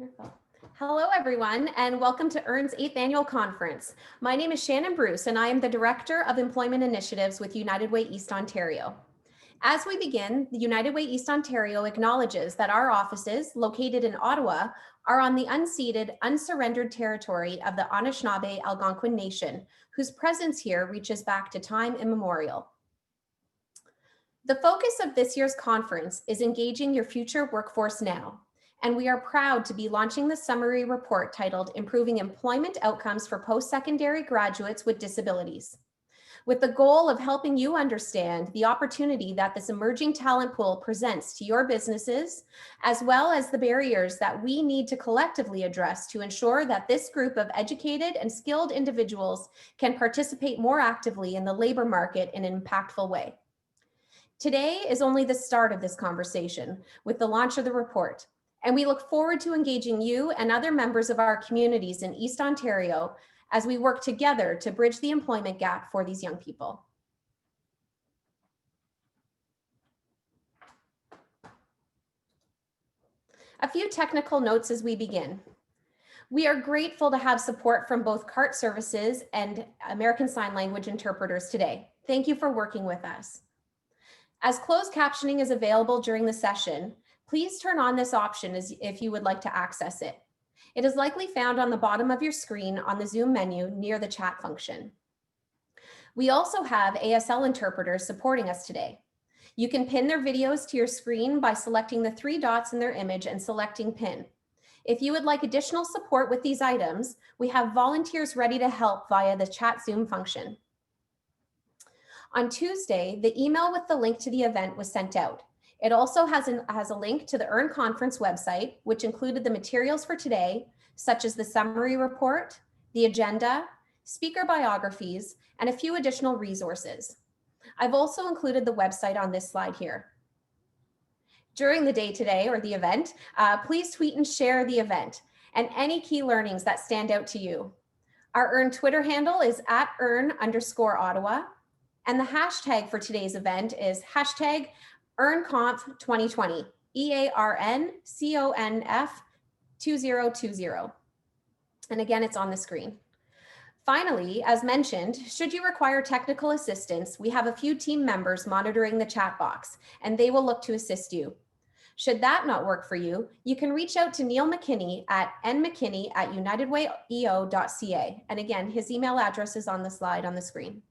Wonderful. Hello, everyone, and welcome to EARN's 8th Annual Conference. My name is Shannon Bruce, and I am the Director of Employment Initiatives with United Way East Ontario. As we begin, the United Way East Ontario acknowledges that our offices, located in Ottawa, are on the unceded, unsurrendered territory of the Anishinaabe Algonquin Nation, whose presence here reaches back to time immemorial. The focus of this year's conference is engaging your future workforce now, and we are proud to be launching the summary report titled Improving Employment Outcomes for Post-Secondary Graduates with Disabilities, with the goal of helping you understand the opportunity that this emerging talent pool presents to your businesses, as well as the barriers that we need to collectively address to ensure that this group of educated and skilled individuals can participate more actively in the labor market in an impactful way. Today is only the start of this conversation with the launch of the report, and we look forward to engaging you and other members of our communities in East Ontario as we work together to bridge the employment gap for these young people. A few technical notes as we begin. We are grateful to have support from both CART services and American Sign Language interpreters today. Thank you for working with us. As closed captioning is available during the session, please turn on this option if you would like to access it. It is likely found on the bottom of your screen on the Zoom menu near the chat function. We also have ASL interpreters supporting us today. You can pin their videos to your screen by selecting the 3 dots in their image and selecting pin. If you would like additional support with these items, we have volunteers ready to help via the chat Zoom function. On Tuesday, the email with the link to the event was sent out. It also has a link to the EARN conference website, which included the materials for today, such as the summary report, the agenda, speaker biographies, and a few additional resources. I've also included the website on this slide here. During the day today or the event, please tweet and share the event and any key learnings that stand out to you. Our EARN Twitter handle is @EARN_Ottawa. And the hashtag for today's event is hashtag EARNConf2020, EARNCONF2020. And again, it's on the screen. Finally, as mentioned, should you require technical assistance, we have a few team members monitoring the chat box, and they will look to assist you. Should that not work for you, you can reach out to Neil McKinney at nmckinney@unitedwayeo.ca. And again, his email address is on the slide on the screen.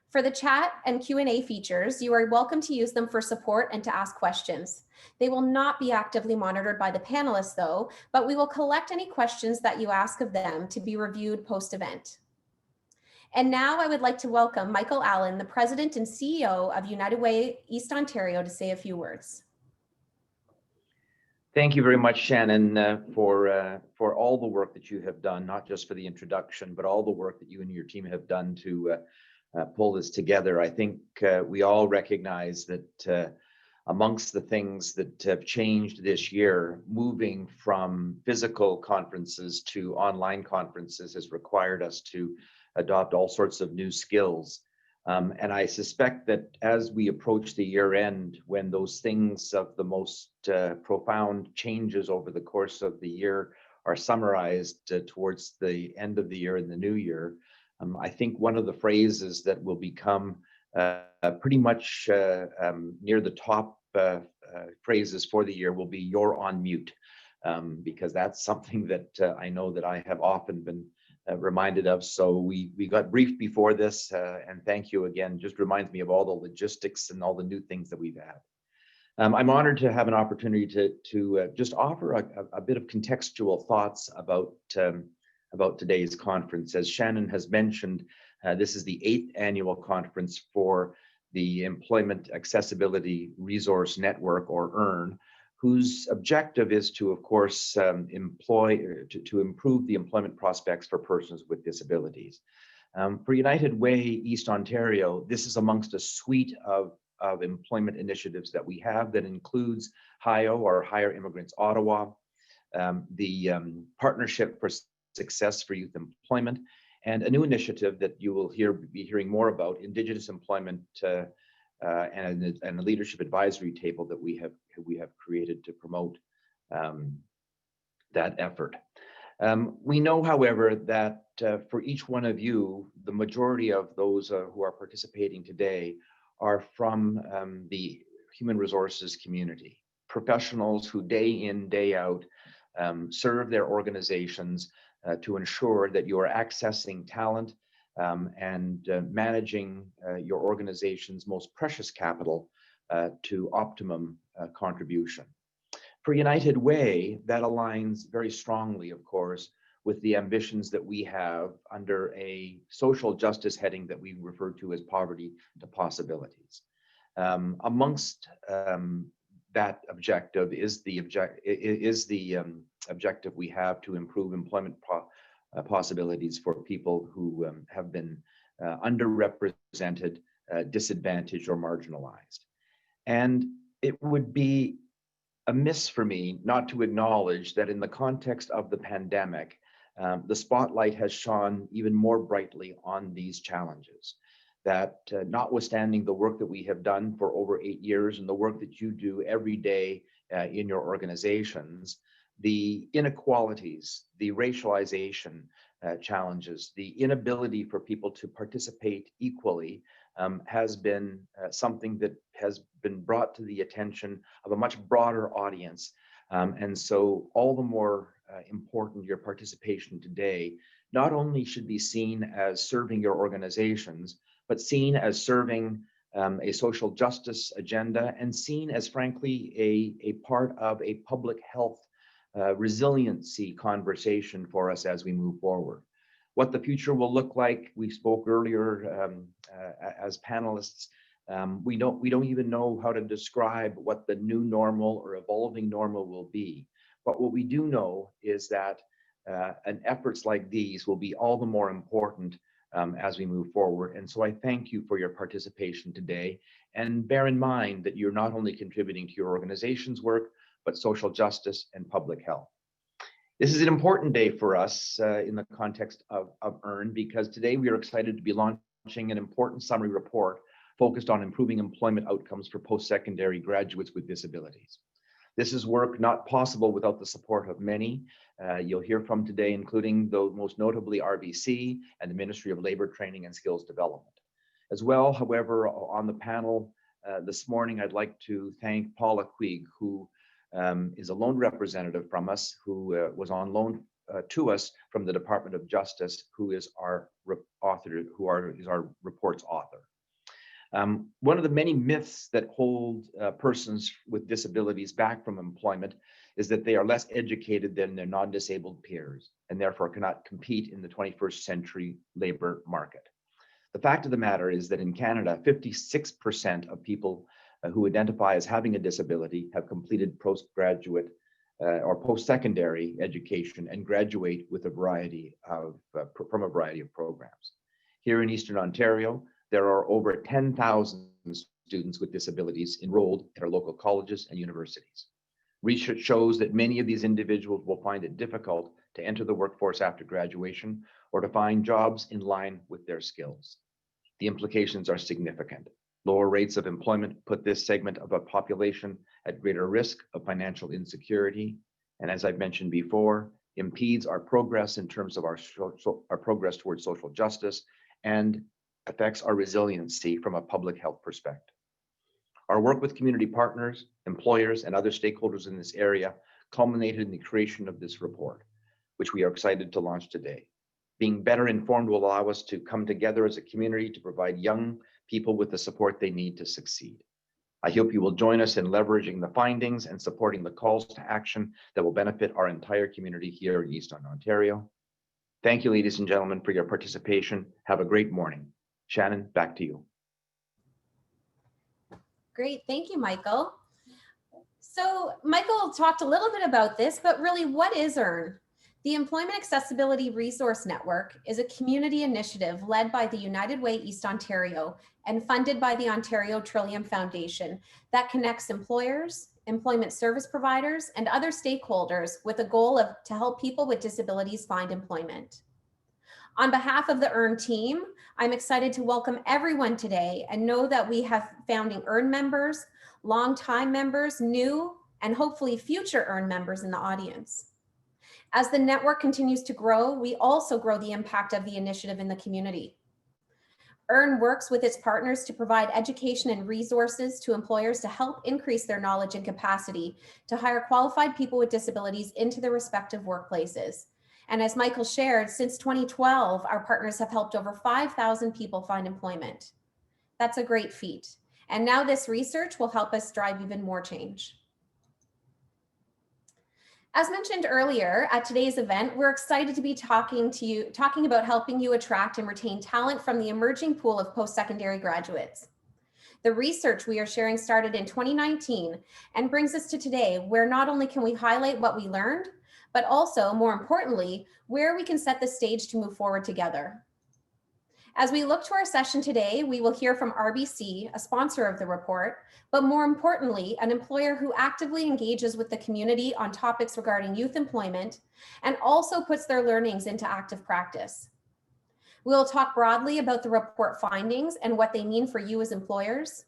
For the chat and Q&A features, you are welcome to use them for support and to ask questions. They will not be actively monitored by the panelists though, but we will collect any questions that you ask of them to be reviewed post-event. And now I would like to welcome Michael Allen, the President and CEO of United Way East Ontario, to say a few words. Thank you very much, Shannon, for all the work that you have done, not just for the introduction, but all the work that you and your team have done to pull this together. I think we all recognize that amongst the things that have changed this year, moving from physical conferences to online conferences has required us to adopt all sorts of new skills. And I suspect that as we approach the year end, when those things of the most profound changes over the course of the year are summarized towards the end of the year and the new year, I think one of the phrases that will become pretty much near the top phrases for the year will be "you're on mute," because that's something that I know that I have often been reminded of. So we got briefed before this, and thank you again. Just reminds me of all the logistics and all the new things that we've had. I'm honored to have an opportunity to just offer a bit of contextual thoughts about today's conference. As Shannon has mentioned, this is the 8th annual conference for the Employment Accessibility Resource Network, or EARN, whose objective is to, of course, to improve the employment prospects for persons with disabilities. For United Way East Ontario, this is amongst a suite of employment initiatives that we have that includes HIO, or Higher Immigrants Ottawa, the Partnership for Success for Youth Employment, and a new initiative that you will be hearing more about, Indigenous Employment and a Leadership Advisory Table that we have created to promote that effort. We know, however, that for each one of you, the majority of those who are participating today are from the human resources community, professionals who day in, day out serve their organizations to ensure that you are accessing talent and managing your organization's most precious capital to optimum contribution. For United Way, that aligns very strongly, of course, with the ambitions that we have under a social justice heading that we refer to as poverty to possibilities. Amongst that objective is the objective we have to improve employment possibilities for people who have been underrepresented, disadvantaged, or marginalized. And it would be amiss for me not to acknowledge that in the context of the pandemic, the spotlight has shone even more brightly on these challenges. That notwithstanding the work that we have done for over 8 years and the work that you do every day in your organizations, the inequalities, the racialization challenges, the inability for people to participate equally has been something that has been brought to the attention of a much broader audience. And so all the more important your participation today not only should be seen as serving your organizations, but seen as serving a social justice agenda and seen as, frankly, a part of a public health resiliency conversation for us as we move forward. What the future will look like, we spoke earlier as panelists. We don't even know how to describe what the new normal or evolving normal will be. But what we do know is that efforts like these will be all the more important as we move forward. And so I thank you for your participation today. And bear in mind that you're not only contributing to your organization's work, but social justice and public health. This is an important day for us in the context of EARN, because today we are excited to be launching an important summary report focused on improving employment outcomes for post-secondary graduates with disabilities. This is work not possible without the support of many you'll hear from today, including most notably RBC and the Ministry of Labour Training and Skills Development. As well, however, on the panel this morning, I'd like to thank Paula Quigg, who is a loan representative from us, who was on loan to us from the Department of Justice, who is our author, is our report's author. One of the many myths that hold persons with disabilities back from employment is that they are less educated than their non-disabled peers and therefore cannot compete in the 21st century labor market. The fact of the matter is that in Canada, 56% of people who identify as having a disability have completed postgraduate or post-secondary education and graduate with a variety of from a variety of programs. Here in Eastern Ontario, there are over 10,000 students with disabilities enrolled at our local colleges and universities. Research shows that many of these individuals will find it difficult to enter the workforce after graduation or to find jobs in line with their skills. The implications are significant. Lower rates of employment put this segment of a population at greater risk of financial insecurity, and as I've mentioned before, impedes our progress in terms of our progress towards social justice and affects our resiliency from a public health perspective. Our work with community partners, employers, and other stakeholders in this area culminated in the creation of this report, which we are excited to launch today. Being better informed will allow us to come together as a community to provide young people with the support they need to succeed. I hope you will join us in leveraging the findings and supporting the calls to action that will benefit our entire community here in Eastern Ontario. Thank you, ladies and gentlemen, for your participation. Have a great morning. Shannon, back to you. Great, thank you, Michael. So Michael talked a little bit about this, but really, what is EARN? The Employment Accessibility Resource Network is a community initiative led by the United Way East Ontario and funded by the Ontario Trillium Foundation that connects employers, employment service providers, and other stakeholders with a goal to help people with disabilities find employment. On behalf of the EARN team, I'm excited to welcome everyone today and know that we have founding EARN members, longtime members, new, and hopefully future EARN members in the audience. As the network continues to grow, we also grow the impact of the initiative in the community. EARN works with its partners to provide education and resources to employers to help increase their knowledge and capacity to hire qualified people with disabilities into their respective workplaces. And as Michael shared, since 2012, our partners have helped over 5,000 people find employment. That's a great feat. And now this research will help us drive even more change. As mentioned earlier, at today's event, we're excited to be talking about helping you attract and retain talent from the emerging pool of post-secondary graduates. The research we are sharing started in 2019 and brings us to today, where not only can we highlight what we learned, but also, more importantly, where we can set the stage to move forward together. As we look to our session today, we will hear from RBC, a sponsor of the report, but more importantly, an employer who actively engages with the community on topics regarding youth employment and also puts their learnings into active practice. We'll talk broadly about the report findings and what they mean for you as employers.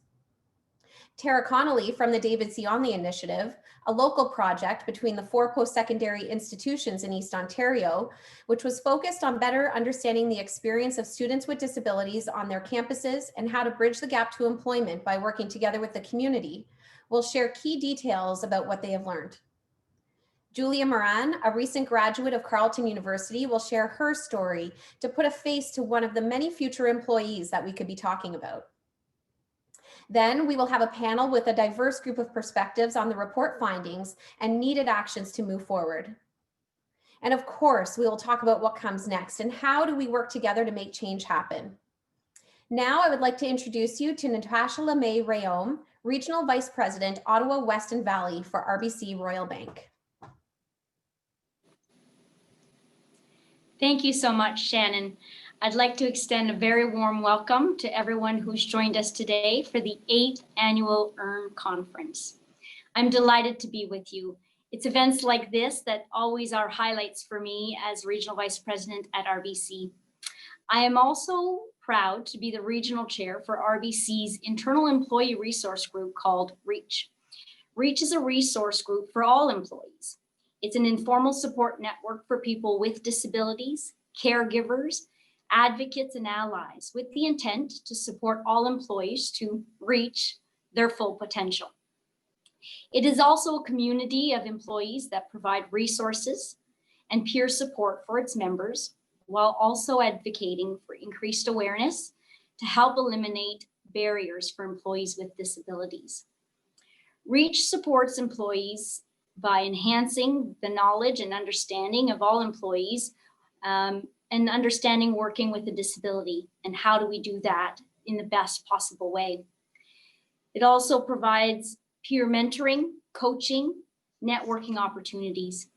Tara Connolly from the David C. Onley Initiative, a local project between the 4 post-secondary institutions in East Ontario, which was focused on better understanding the experience of students with disabilities on their campuses and how to bridge the gap to employment by working together with the community, will share key details about what they have learned. Julia Moran, a recent graduate of Carleton University, will share her story to put a face to one of the many future employees that we could be talking about. Then we will have a panel with a diverse group of perspectives on the report findings and needed actions to move forward. And of course, we will talk about what comes next and how do we work together to make change happen. Now I would like to introduce you to Natasha Lemay Rayom, Regional Vice President, Ottawa West and Valley for RBC Royal Bank. Thank you so much, Shannon. I'd like to extend a very warm welcome to everyone who's joined us today for the 8th Annual EARN Conference. I'm delighted to be with you. It's events like this that always are highlights for me as Regional Vice President at RBC. I am also proud to be the Regional Chair for RBC's internal employee resource group called REACH. REACH is a resource group for all employees. It's an informal support network for people with disabilities, caregivers, advocates, and allies with the intent to support all employees to reach their full potential. It is also a community of employees that provide resources and peer support for its members, while also advocating for increased awareness to help eliminate barriers for employees with disabilities. REACH supports employees by enhancing the knowledge and understanding of all employees and understanding working with a disability and how do we do that in the best possible way. It also provides peer mentoring, coaching, networking opportunities.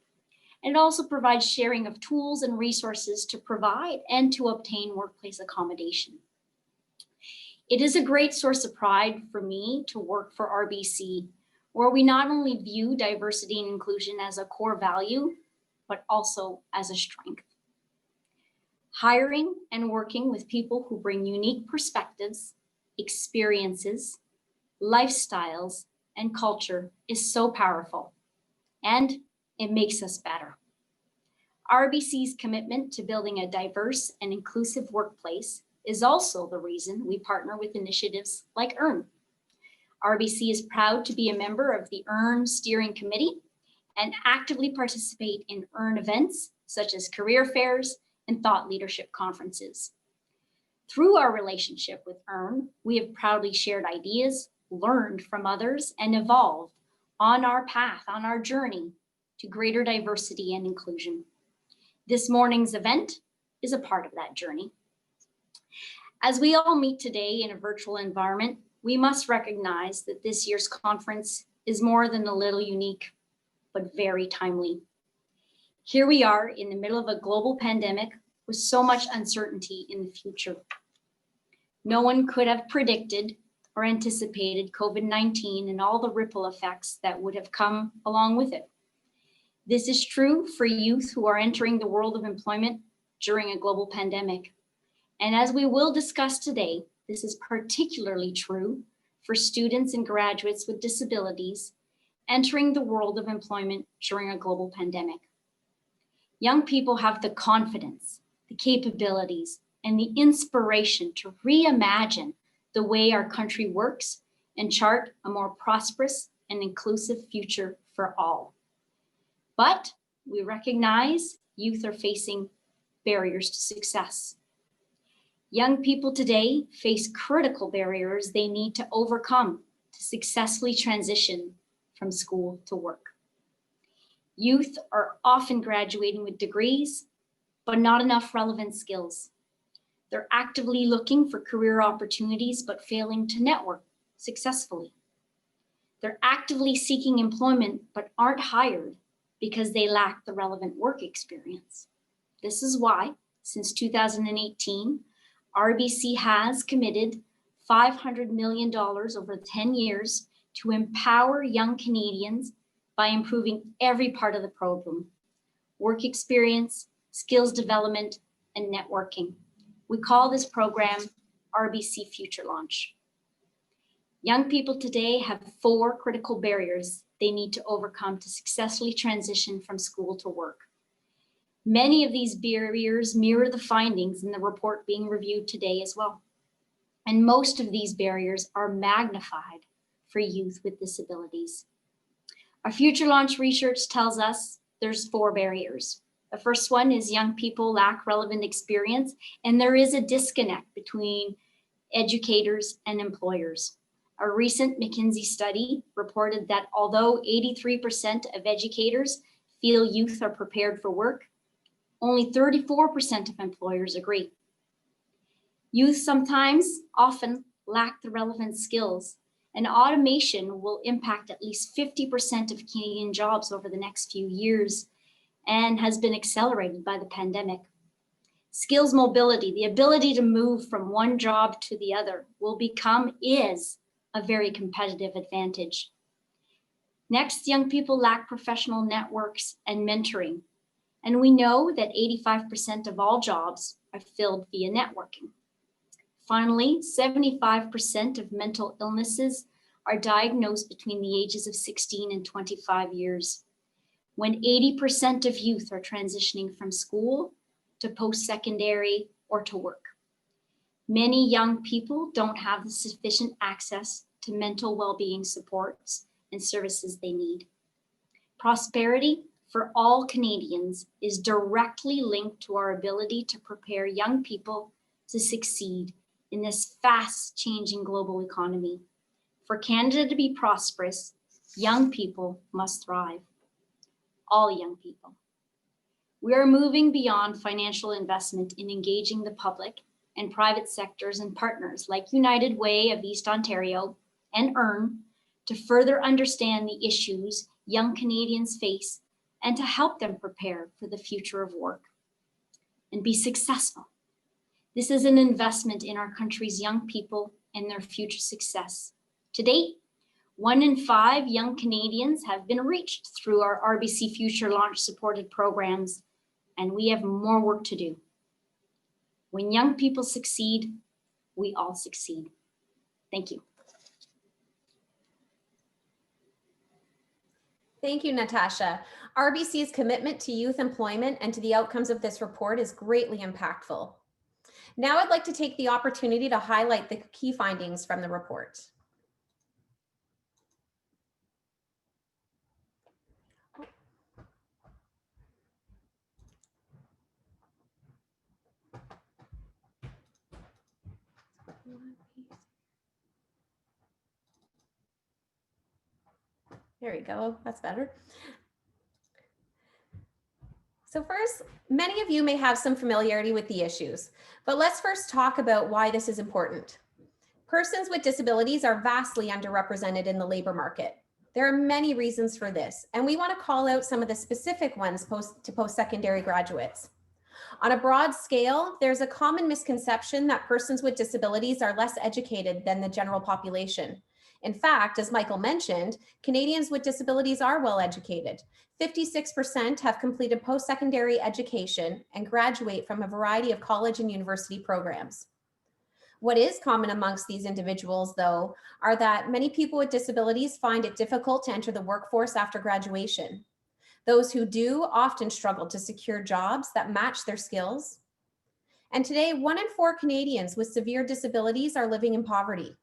And it also provides sharing of tools and resources to provide and to obtain workplace accommodation. It is a great source of pride for me to work for RBC, where we not only view diversity and inclusion as a core value, but also as a strength. Hiring and working with people who bring unique perspectives, experiences, lifestyles, and culture is so powerful, and it makes us better. RBC's commitment to building a diverse and inclusive workplace is also the reason we partner with initiatives like EARN. RBC is proud to be a member of the EARN Steering Committee and actively participate in EARN events such as career fairs and thought leadership conferences. Through our relationship with EARN, we have proudly shared ideas, learned from others, and evolved on our path, on our journey to greater diversity and inclusion. This morning's event is a part of that journey. As we all meet today in a virtual environment, we must recognize that this year's conference is more than a little unique, but very timely. Here we are in the middle of a global pandemic with so much uncertainty in the future. No one could have predicted or anticipated COVID-19 and all the ripple effects that would have come along with it. This is true for youth who are entering the world of employment during a global pandemic. And as we will discuss today, this is particularly true for students and graduates with disabilities entering the world of employment during a global pandemic. Young people have the confidence, the capabilities, and the inspiration to reimagine the way our country works and chart a more prosperous and inclusive future for all. But we recognize youth are facing barriers to success. Young people today face critical barriers they need to overcome to successfully transition from school to work. Youth are often graduating with degrees, but not enough relevant skills. They're actively looking for career opportunities, but failing to network successfully. They're actively seeking employment, but aren't hired because they lack the relevant work experience. This is why, since 2018, RBC has committed $500 million over 10 years to empower young Canadians by improving every part of the program: work experience, skills development, and networking. We call this program RBC Future Launch. Young people today have 4 critical barriers they need to overcome to successfully transition from school to work. Many of these barriers mirror the findings in the report being reviewed today as well. And most of these barriers are magnified for youth with disabilities. Our Future Launch research tells us there's 4 barriers. The first one is young people lack relevant experience, and there is a disconnect between educators and employers. A recent McKinsey study reported that although 83% of educators feel youth are prepared for work, only 34% of employers agree. Youth often lack the relevant skills, and automation will impact at least 50% of Canadian jobs over the next few years and has been accelerated by the pandemic. Skills mobility, the ability to move from one job to the other, is a very competitive advantage. Next, young people lack professional networks and mentoring. And we know that 85% of all jobs are filled via networking. Finally, 75% of mental illnesses are diagnosed between the ages of 16 and 25 years, when 80% of youth are transitioning from school to post-secondary or to work. Many young people don't have the sufficient access to mental well-being supports and services they need. Prosperity for all Canadians is directly linked to our ability to prepare young people to succeed in this fast-changing global economy. For Canada to be prosperous, young people must thrive. All young people. We are moving beyond financial investment in engaging the public and private sectors and partners like United Way of East Ontario and EARN to further understand the issues young Canadians face and to help them prepare for the future of work and be successful. This is an investment in our country's young people and their future success. To date, 1 in 5 young Canadians have been reached through our RBC Future Launch supported programs, and we have more work to do. When young people succeed, we all succeed. Thank you. Thank you, Natasha. RBC's commitment to youth employment and to the outcomes of this report is greatly impactful. Now I'd like to take the opportunity to highlight the key findings from the report. There we go, that's better. So first, many of you may have some familiarity with the issues, but let's first talk about why this is important. Persons with disabilities are vastly underrepresented in the labor market. There are many reasons for this, and we want to call out some of the specific ones to post-secondary graduates. On a broad scale, there's a common misconception that persons with disabilities are less educated than the general population. In fact, as Michael mentioned, Canadians with disabilities are well educated. 56% have completed post-secondary education and graduate from a variety of college and university programs. What is common amongst these individuals, though, are that many people with disabilities find it difficult to enter the workforce after graduation. Those who do often struggle to secure jobs that match their skills. And today, 1 in 4 Canadians with severe disabilities are living in poverty.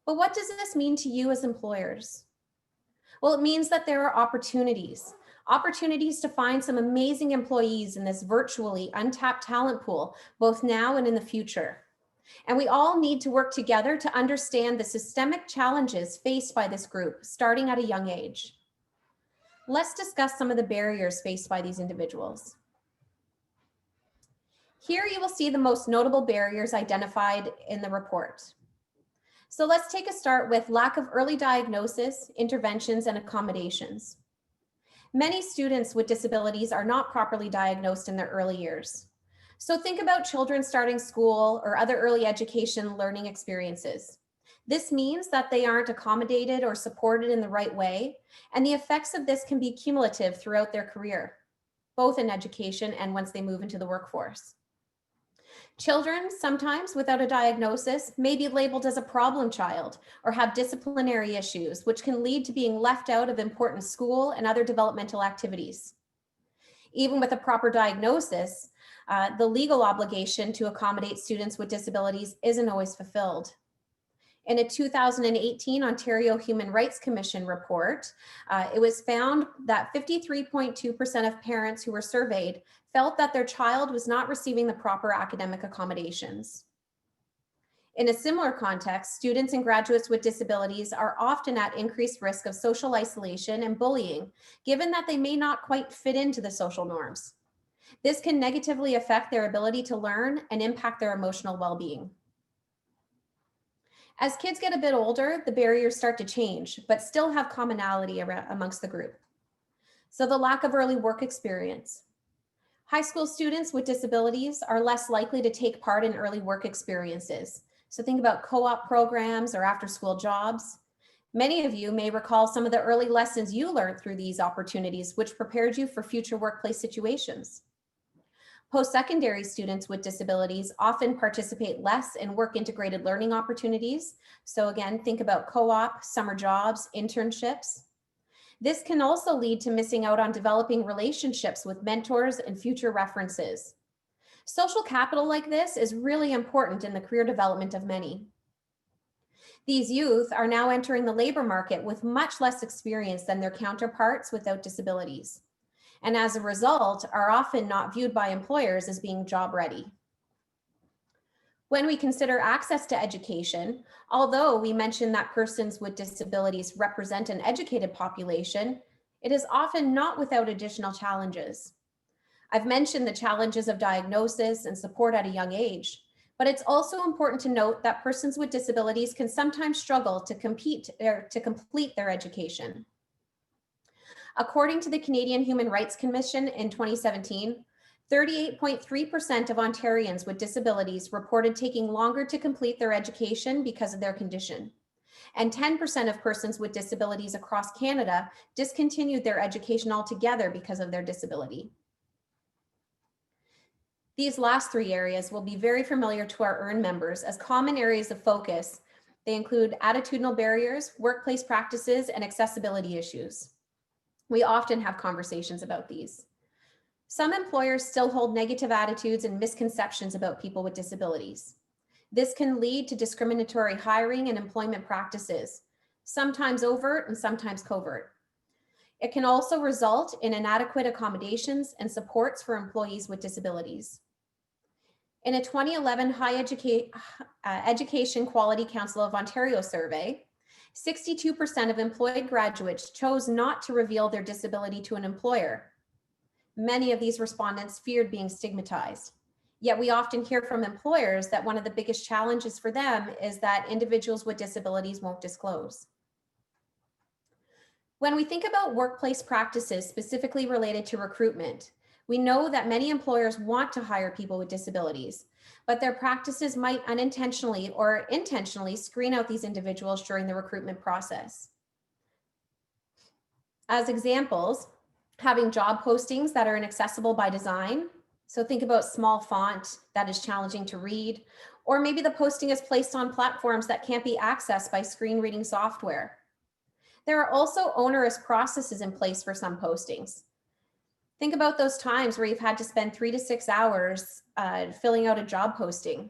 But what does this mean to you as employers? Well, it means that there are opportunities to find some amazing employees in this virtually untapped talent pool, both now and in the future. And we all need to work together to understand the systemic challenges faced by this group, starting at a young age. Let's discuss some of the barriers faced by these individuals. Here you will see the most notable barriers identified in the report. So let's take a start with lack of early diagnosis, interventions, and accommodations. Many students with disabilities are not properly diagnosed in their early years. So think about children starting school or other early education learning experiences. This means that they aren't accommodated or supported in the right way, and the effects of this can be cumulative throughout their career, both in education and once they move into the workforce. Children, sometimes without a diagnosis, may be labeled as a problem child or have disciplinary issues, which can lead to being left out of important school and other developmental activities. Even with a proper diagnosis, the legal obligation to accommodate students with disabilities isn't always fulfilled. In a 2018 Ontario Human Rights Commission report, it was found that 53.2% of parents who were surveyed felt that their child was not receiving the proper academic accommodations. In a similar context, students and graduates with disabilities are often at increased risk of social isolation and bullying, given that they may not quite fit into the social norms. This can negatively affect their ability to learn and impact their emotional well-being. As kids get a bit older, the barriers start to change, but still have commonality amongst the group. So the lack of early work experience. High school students with disabilities are less likely to take part in early work experiences. So think about co-op programs or after-school jobs. Many of you may recall some of the early lessons you learned through these opportunities, which prepared you for future workplace situations. Post-secondary students with disabilities often participate less in work-integrated learning opportunities. So again, think about co-op, summer jobs, internships. This can also lead to missing out on developing relationships with mentors and future references. Social capital like this is really important in the career development of many. These youth are now entering the labor market with much less experience than their counterparts without disabilities, and as a result are often not viewed by employers as being job ready. When we consider access to education, although we mention that persons with disabilities represent an educated population, it is often not without additional challenges. I've mentioned the challenges of diagnosis and support at a young age, but it's also important to note that persons with disabilities can sometimes struggle to complete their education. According to the Canadian Human Rights Commission in 2017, 38.3% of Ontarians with disabilities reported taking longer to complete their education because of their condition. And 10% of persons with disabilities across Canada discontinued their education altogether because of their disability. These last 3 areas will be very familiar to our EARN members as common areas of focus. They include attitudinal barriers, workplace practices, and accessibility issues. We often have conversations about these. Some employers still hold negative attitudes and misconceptions about people with disabilities. This can lead to discriminatory hiring and employment practices, sometimes overt and sometimes covert. It can also result in inadequate accommodations and supports for employees with disabilities. In a 2011 High Education Quality Council of Ontario survey, 62% of employed graduates chose not to reveal their disability to an employer. Many of these respondents feared being stigmatized. Yet we often hear from employers that one of the biggest challenges for them is that individuals with disabilities won't disclose. When we think about workplace practices specifically related to recruitment, we know that many employers want to hire people with disabilities, but their practices might unintentionally or intentionally screen out these individuals during the recruitment process. As examples, having job postings that are inaccessible by design. So think about small font that is challenging to read, or maybe the posting is placed on platforms that can't be accessed by screen reading software. There are also onerous processes in place for some postings. Think about those times where you've had to spend 3 to 6 hours filling out a job posting.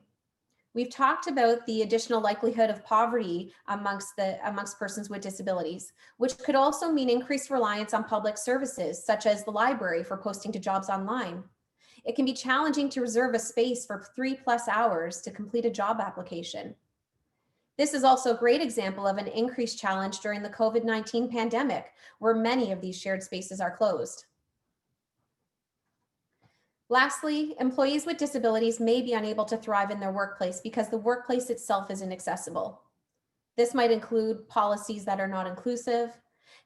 We've talked about the additional likelihood of poverty amongst persons with disabilities, which could also mean increased reliance on public services, such as the library for posting to jobs online. It can be challenging to reserve a space for 3+ hours to complete a job application. This is also a great example of an increased challenge during the COVID-19 pandemic, where many of these shared spaces are closed. Lastly, employees with disabilities may be unable to thrive in their workplace because the workplace itself is inaccessible. This might include policies that are not inclusive,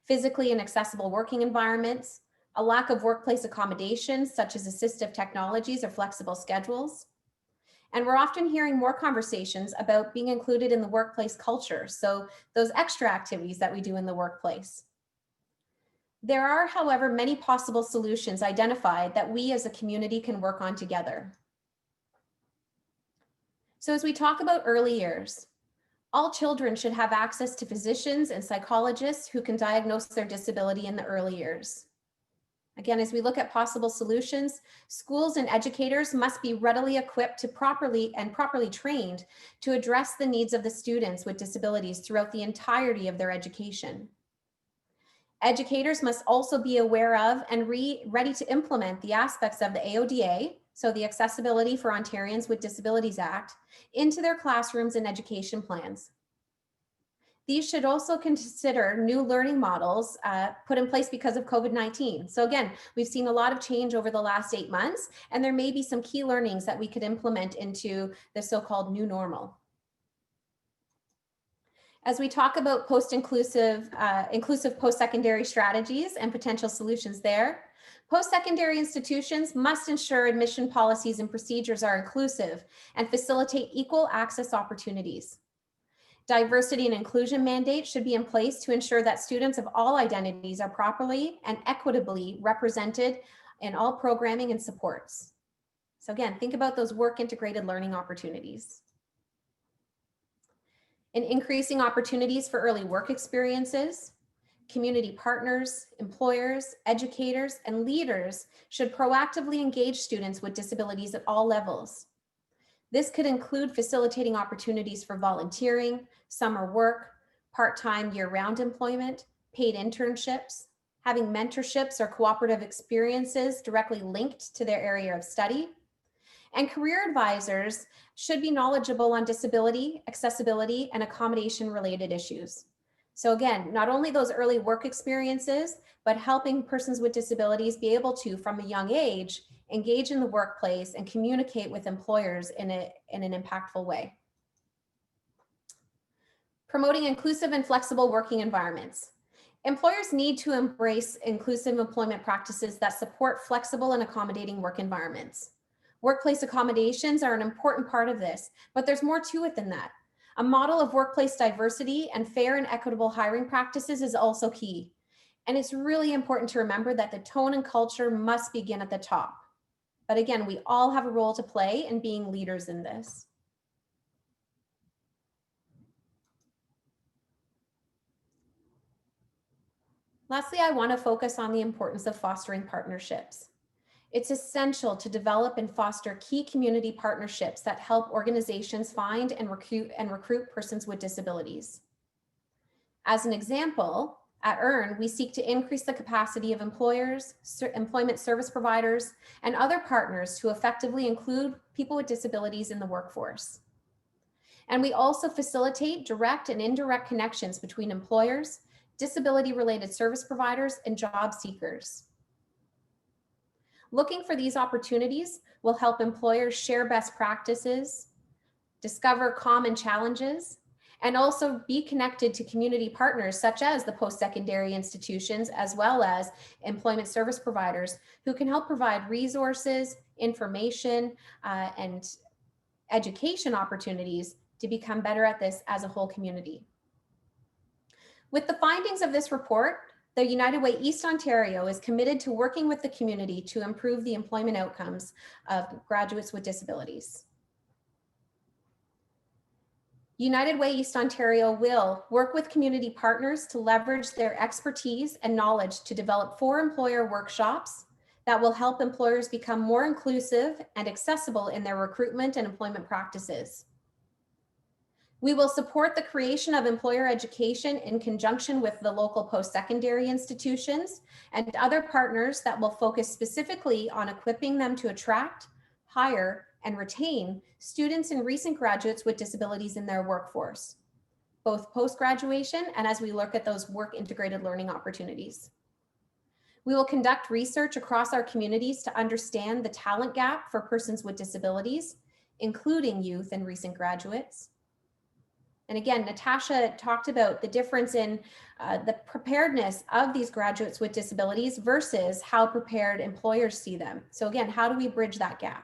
physically inaccessible working environments, a lack of workplace accommodations such as assistive technologies or flexible schedules. And we're often hearing more conversations about being included in the workplace culture, so those extra activities that we do in the workplace. There are, however, many possible solutions identified that we as a community can work on together. So as we talk about early years, all children should have access to physicians and psychologists who can diagnose their disability in the early years. Again, as we look at possible solutions, schools and educators must be readily equipped to properly trained to address the needs of the students with disabilities throughout the entirety of their education. Educators must also be aware of and ready to implement the aspects of the AODA, so the Accessibility for Ontarians with Disabilities Act, into their classrooms and education plans. These should also consider new learning models put in place because of COVID-19. So again, we've seen a lot of change over the last 8 months, and there may be some key learnings that we could implement into the so-called new normal. As we talk about inclusive post-secondary strategies and potential solutions there, post-secondary institutions must ensure admission policies and procedures are inclusive and facilitate equal access opportunities. Diversity and inclusion mandates should be in place to ensure that students of all identities are properly and equitably represented in all programming and supports. So again, think about those work-integrated learning opportunities. In increasing opportunities for early work experiences, community partners, employers, educators, and leaders should proactively engage students with disabilities at all levels. This could include facilitating opportunities for volunteering, summer work, part-time year-round employment, paid internships, having mentorships or cooperative experiences directly linked to their area of study. And career advisors should be knowledgeable on disability, accessibility, and accommodation-related issues. So again, not only those early work experiences, but helping persons with disabilities be able to, from a young age, engage in the workplace and communicate with employers in an impactful way. Promoting inclusive and flexible working environments. Employers need to embrace inclusive employment practices that support flexible and accommodating work environments. Workplace accommodations are an important part of this, but there's more to it than that. A model of workplace diversity and fair and equitable hiring practices is also key. And it's really important to remember that the tone and culture must begin at the top. But again, we all have a role to play in being leaders in this. Lastly, I want to focus on the importance of fostering partnerships. It's essential to develop and foster key community partnerships that help organizations find and recruit persons with disabilities. As an example, at EARN, we seek to increase the capacity of employers, employment service providers, and other partners to effectively include people with disabilities in the workforce. And we also facilitate direct and indirect connections between employers, disability-related service providers, and job seekers. Looking for these opportunities will help employers share best practices, discover common challenges, and also be connected to community partners such as the post-secondary institutions, as well as employment service providers who can help provide resources, information, and education opportunities to become better at this as a whole community. With the findings of this report, the United Way East Ontario is committed to working with the community to improve the employment outcomes of graduates with disabilities. United Way East Ontario will work with community partners to leverage their expertise and knowledge to develop 4 employer workshops that will help employers become more inclusive and accessible in their recruitment and employment practices. We will support the creation of employer education in conjunction with the local post-secondary institutions and other partners that will focus specifically on equipping them to attract, hire, and retain students and recent graduates with disabilities in their workforce, both post-graduation and as we look at those work integrated learning opportunities. We will conduct research across our communities to understand the talent gap for persons with disabilities, including youth and recent graduates. And again, Natasha talked about the difference in the preparedness of these graduates with disabilities versus how prepared employers see them. So again, how do we bridge that gap?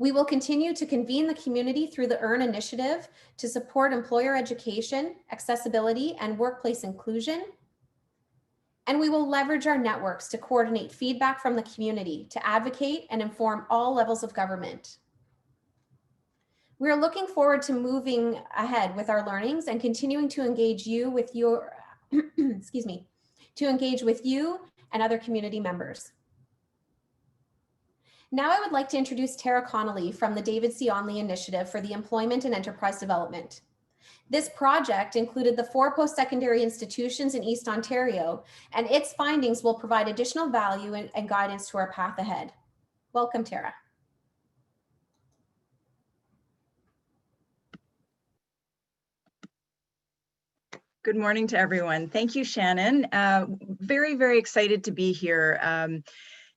We will continue to convene the community through the EARN initiative to support employer education, accessibility, and workplace inclusion. And we will leverage our networks to coordinate feedback from the community to advocate and inform all levels of government. We are looking forward to moving ahead with our learnings and continuing to engage you with your, excuse me, to engage with you and other community members. Now I would like to introduce Tara Connolly from the David C. Onley Initiative for the Employment and Enterprise Development. This project included the 4 post-secondary institutions in East Ontario, and its findings will provide additional value and guidance to our path ahead. Welcome, Tara. Good morning to everyone. Thank you, Shannon. Very, very excited to be here.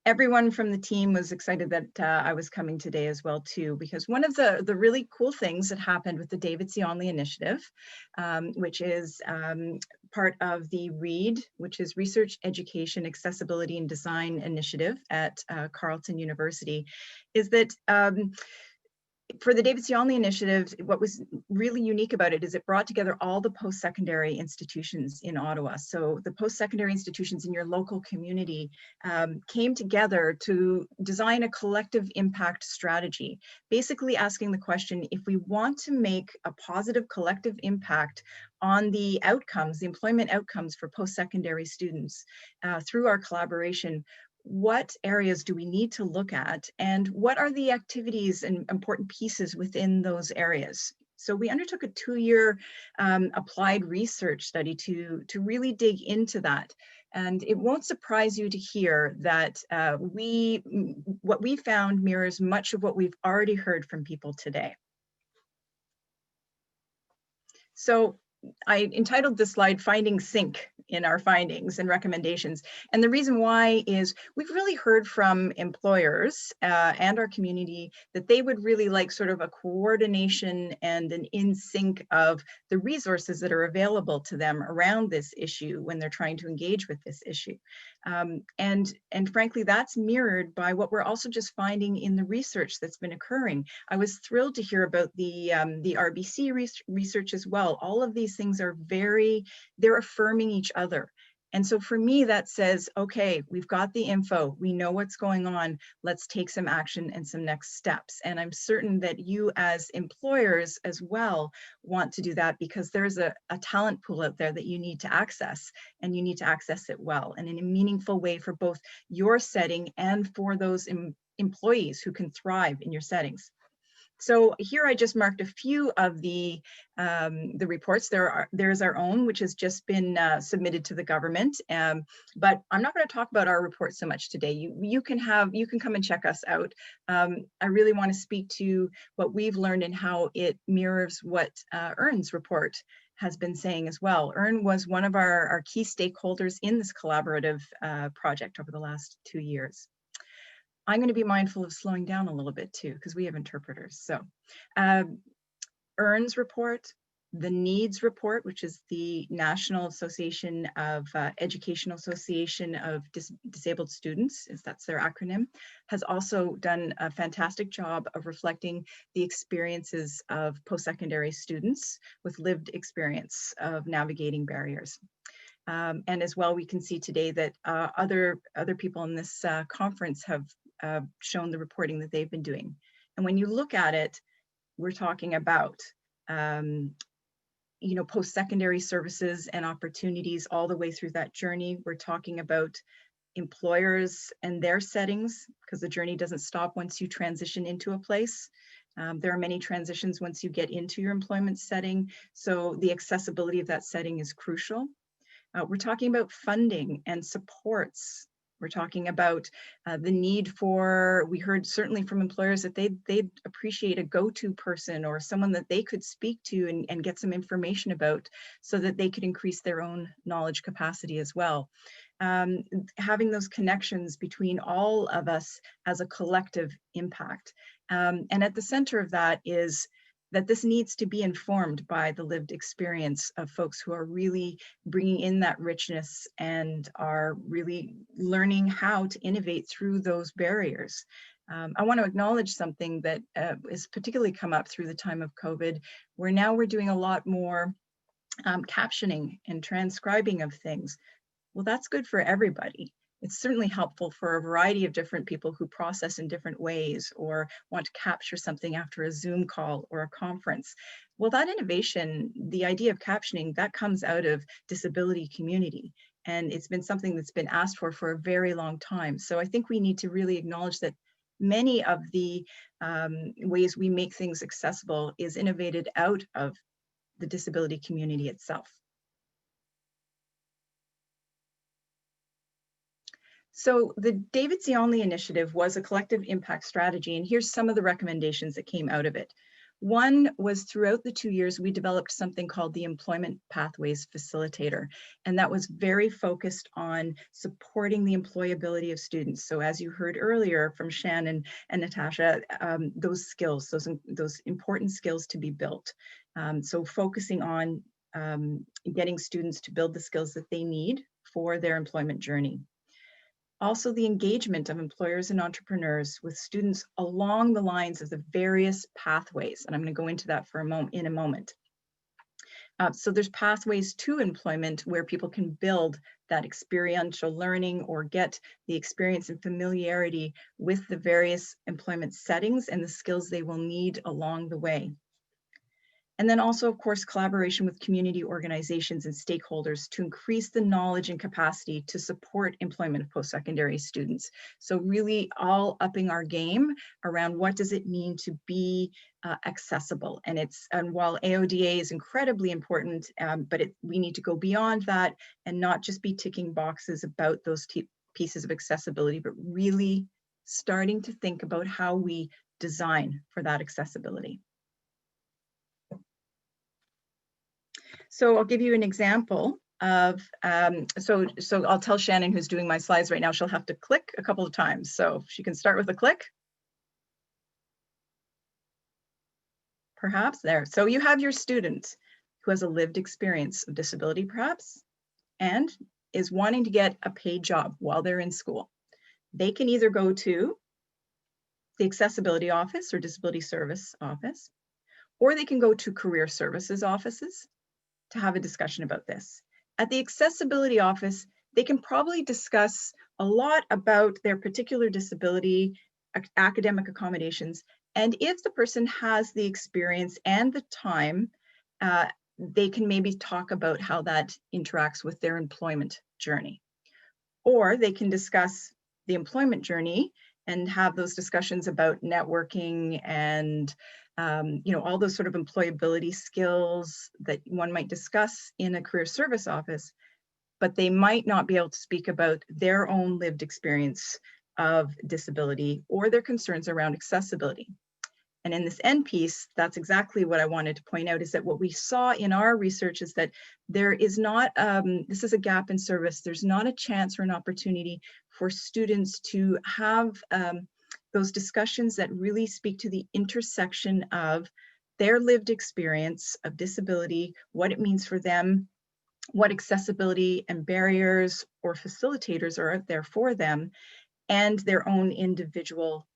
Everyone from the team was excited that I was coming today as well too, because one of the really cool things that happened with the David C. Onley Initiative, which is part of the READ, which is Research, Education, Accessibility and Design Initiative at Carleton University, is that for the David C. Onley Initiative, what was really unique about it is it brought together all the post-secondary institutions in Ottawa. So the post-secondary institutions in your local community came together to design a collective impact strategy, basically asking the question, if we want to make a positive collective impact on the outcomes, the employment outcomes for post-secondary students through our collaboration, what areas do we need to look at, and what are the activities and important pieces within those areas? So we undertook a 2-year applied research study to really dig into that. And it won't surprise you to hear that what we found mirrors much of what we've already heard from people today. So I entitled this slide Finding Sync in our findings and recommendations. And the reason why is we've really heard from employers and our community that they would really like sort of a coordination and an in sync of the resources that are available to them around this issue when they're trying to engage with this issue. And frankly, that's mirrored by what we're also just finding in the research that's been occurring. I was thrilled to hear about the RBC research as well. All of these things are they're affirming each other. And so for me, that says, okay, we've got the info, we know what's going on, let's take some action and some next steps. And I'm certain that you as employers as well want to do that, because there's a talent pool out there that you need to access, and you need to access it well and in a meaningful way for both your setting and for those employees who can thrive in your settings. So here I just marked a few of the reports. There's our own, which has just been submitted to the government. But I'm not going to talk about our report so much today. You can come and check us out. I really want to speak to what we've learned and how it mirrors what EARN's report has been saying as well. EARN was one of our key stakeholders in this collaborative project over the last 2 years. I'm going to be mindful of slowing down a little bit too, because we have interpreters. So EARN's report, the NEEDS report, which is the National Association of Educational Association of Disabled Students, that's their acronym, has also done a fantastic job of reflecting the experiences of post-secondary students with lived experience of navigating barriers. And as well, we can see today that other people in this conference have shown the reporting that they've been doing. And when you look at it, we're talking about you know, post-secondary services and opportunities all the way through that journey. We're talking about employers and their settings, because the journey doesn't stop once you transition into a place. There are many transitions once you get into your employment setting. So the accessibility of that setting is crucial. We're talking about funding and supports. We're talking about the need for, we heard certainly from employers that they'd appreciate a go-to person or someone that they could speak to and get some information about so that they could increase their own knowledge capacity as well. Having those connections between all of us as a collective impact. And at the center of that is that this needs to be informed by the lived experience of folks who are really bringing in that richness and are really learning how to innovate through those barriers. I want to acknowledge something that has particularly come up through the time of COVID, where now we're doing a lot more captioning and transcribing of things. Well, that's good for everybody. It's certainly helpful for a variety of different people who process in different ways or want to capture something after a Zoom call or a conference. Well, that innovation, the idea of captioning, that comes out of disability community. And it's been something that's been asked for a very long time. So I think we need to really acknowledge that many of the ways we make things accessible is innovated out of the disability community itself. So the David C. Onley Initiative was a collective impact strategy, and here's some of the recommendations that came out of it. One was throughout the 2 years, we developed something called the Employment Pathways Facilitator, and that was very focused on supporting the employability of students. So as you heard earlier from Shannon and Natasha, those skills, those important skills to be built. So focusing on getting students to build the skills that they need for their employment journey. Also, the engagement of employers and entrepreneurs with students along the lines of the various pathways. And I'm going to go into that for in a moment. So there's pathways to employment where people can build that experiential learning or get the experience and familiarity with the various employment settings and the skills they will need along the way. And then also, of course, collaboration with community organizations and stakeholders to increase the knowledge and capacity to support employment of post-secondary students. So really all upping our game around what does it mean to be accessible. And while AODA is incredibly important, but we need to go beyond that and not just be ticking boxes about those pieces of accessibility, but really starting to think about how we design for that accessibility. So I'll give you an example of, so I'll tell Shannon, who's doing my slides right now, she'll have to click a couple of times. So she can start with a click. Perhaps there. So you have your student who has a lived experience of disability perhaps, and is wanting to get a paid job while they're in school. They can either go to the accessibility office or disability service office, or they can go to career services offices to have a discussion about this. At the accessibility office, they can probably discuss a lot about their particular disability, academic accommodations, and if the person has the experience and the time, they can maybe talk about how that interacts with their employment journey. Or they can discuss the employment journey and have those discussions about networking and all those sort of employability skills that one might discuss in a career service office, but they might not be able to speak about their own lived experience of disability or their concerns around accessibility. And in this end piece, that's exactly what I wanted to point out, is that what we saw in our research is that there is not, this is a gap in service, there's not a chance or an opportunity for students to have those discussions that really speak to the intersection of their lived experience of disability, what it means for them, what accessibility and barriers or facilitators are out there for them, and their own individual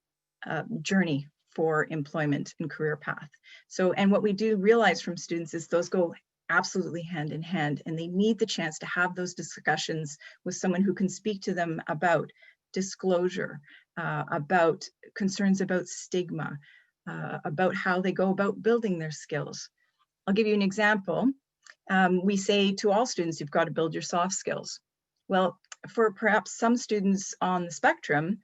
journey for employment and career path. So, and what we do realize from students is those go absolutely hand in hand, and they need the chance to have those discussions with someone who can speak to them about disclosure, about concerns about stigma, about how they go about building their skills. I'll give you an example. We say to all students, you've got to build your soft skills. Well, for perhaps some students on the spectrum,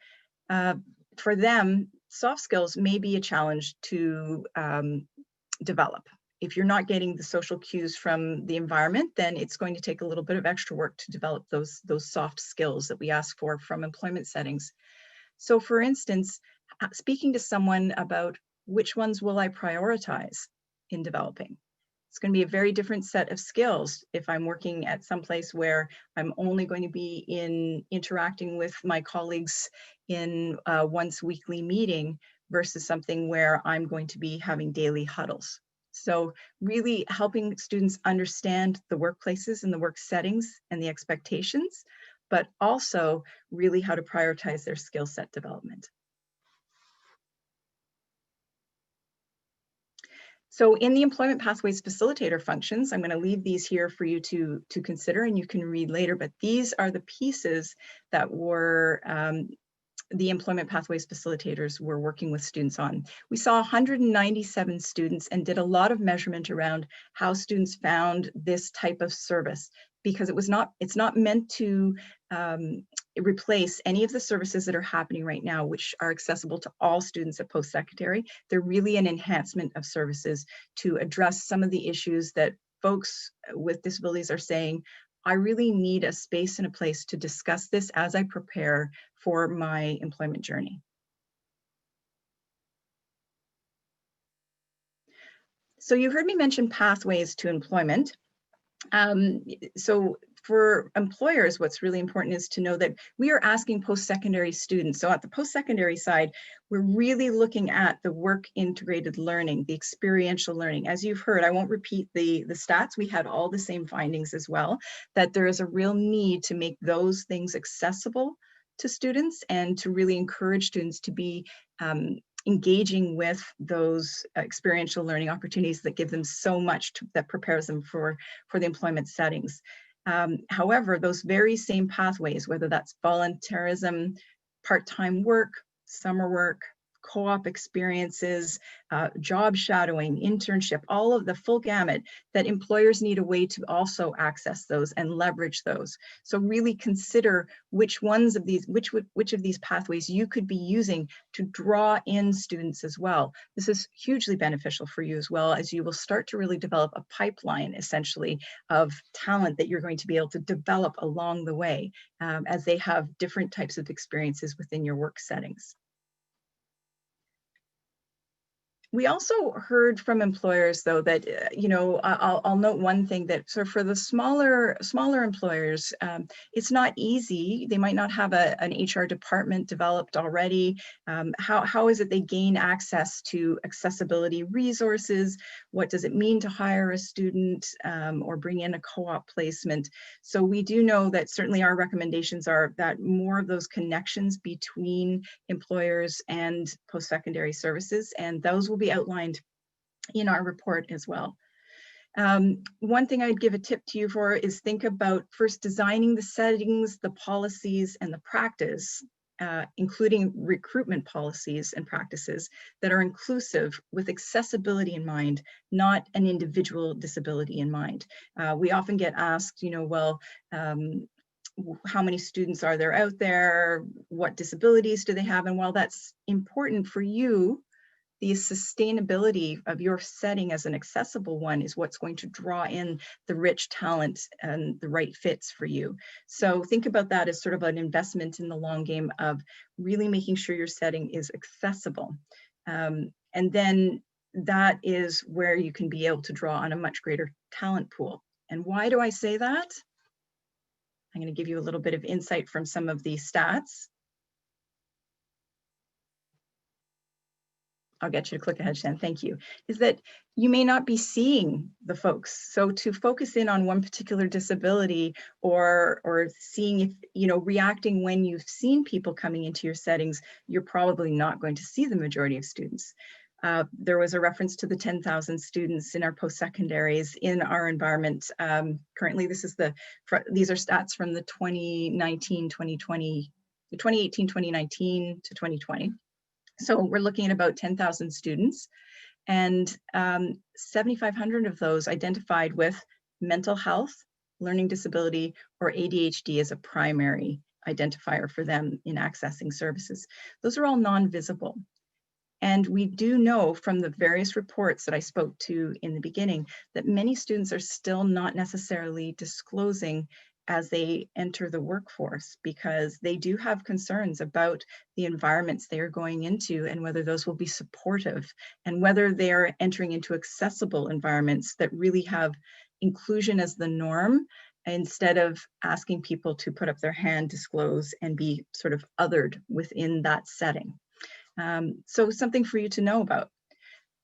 for them, soft skills may be a challenge to develop. If you're not getting the social cues from the environment, then it's going to take a little bit of extra work to develop those soft skills that we ask for from employment settings. So for instance, speaking to someone about which ones will I prioritize in developing? It's going to be a very different set of skills if I'm working at some place where I'm only going to be interacting with my colleagues in a once weekly meeting versus something where I'm going to be having daily huddles. So really helping students understand the workplaces and the work settings and the expectations, but also really how to prioritize their skill set development. So in the employment pathways facilitator functions, I'm going to leave these here for you to consider, and you can read later, but these are the pieces that were the employment pathways facilitators were working with students on. We saw 197 students and did a lot of measurement around how students found this type of service, because it's not meant to replace any of the services that are happening right now, which are accessible to all students at post-secondary. They're really an enhancement of services to address some of the issues that folks with disabilities are saying, I really need a space and a place to discuss this as I prepare for my employment journey. So you heard me mention pathways to employment. So for employers, what's really important is to know that we are asking post-secondary students. So at the post-secondary side, we're really looking at the work integrated learning, the experiential learning. As you've heard, I won't repeat the stats. We had all the same findings as well, that there is a real need to make those things accessible to students and to really encourage students to be engaging with those experiential learning opportunities that give them so much that prepares them for the employment settings. However, those very same pathways, whether that's volunteerism, part-time work, summer work, co-op experiences, job shadowing, internship, all of the full gamut, that employers need a way to also access those and leverage those. So really consider which ones of these, which of these pathways you could be using to draw in students as well. This is hugely beneficial for you as well, as you will start to really develop a pipeline essentially of talent that you're going to be able to develop along the way as they have different types of experiences within your work settings. We also heard from employers, though, that, I'll note one thing, that sort of for the smaller employers, it's not easy. They might not have an HR department developed already. How is it they gain access to accessibility resources? What does it mean to hire a student or bring in a co-op placement? So we do know that certainly our recommendations are that more of those connections between employers and post-secondary services, and those will be outlined in our report as well. One thing I'd give a tip to you for is think about first designing the settings, the policies, and the practice, including recruitment policies and practices that are inclusive with accessibility in mind, not an individual disability in mind. We often get asked, how many students are there out there? What disabilities do they have? And while that's important for you, the sustainability of your setting as an accessible one is what's going to draw in the rich talent and the right fits for you. So think about that as sort of an investment in the long game of really making sure your setting is accessible. And then that is where you can be able to draw on a much greater talent pool. And why do I say that? I'm going to give you a little bit of insight from some of these stats. I'll get you to click ahead, Shan, thank you, is that you may not be seeing the folks. So to focus in on one particular disability or seeing if, reacting when you've seen people coming into your settings, you're probably not going to see the majority of students. There was a reference to the 10,000 students in our post-secondaries in our environment. Currently, these are stats from the 2018, 2019 to 2020. So we're looking at about 10,000 students. And 7,500 of those identified with mental health, learning disability, or ADHD as a primary identifier for them in accessing services. Those are all non-visible. And we do know from the various reports that I spoke to in the beginning that many students are still not necessarily disclosing as they enter the workforce, because they do have concerns about the environments they are going into and whether those will be supportive, and whether they are entering into accessible environments that really have inclusion as the norm, instead of asking people to put up their hand, disclose, and be sort of othered within that setting. So something for you to know about.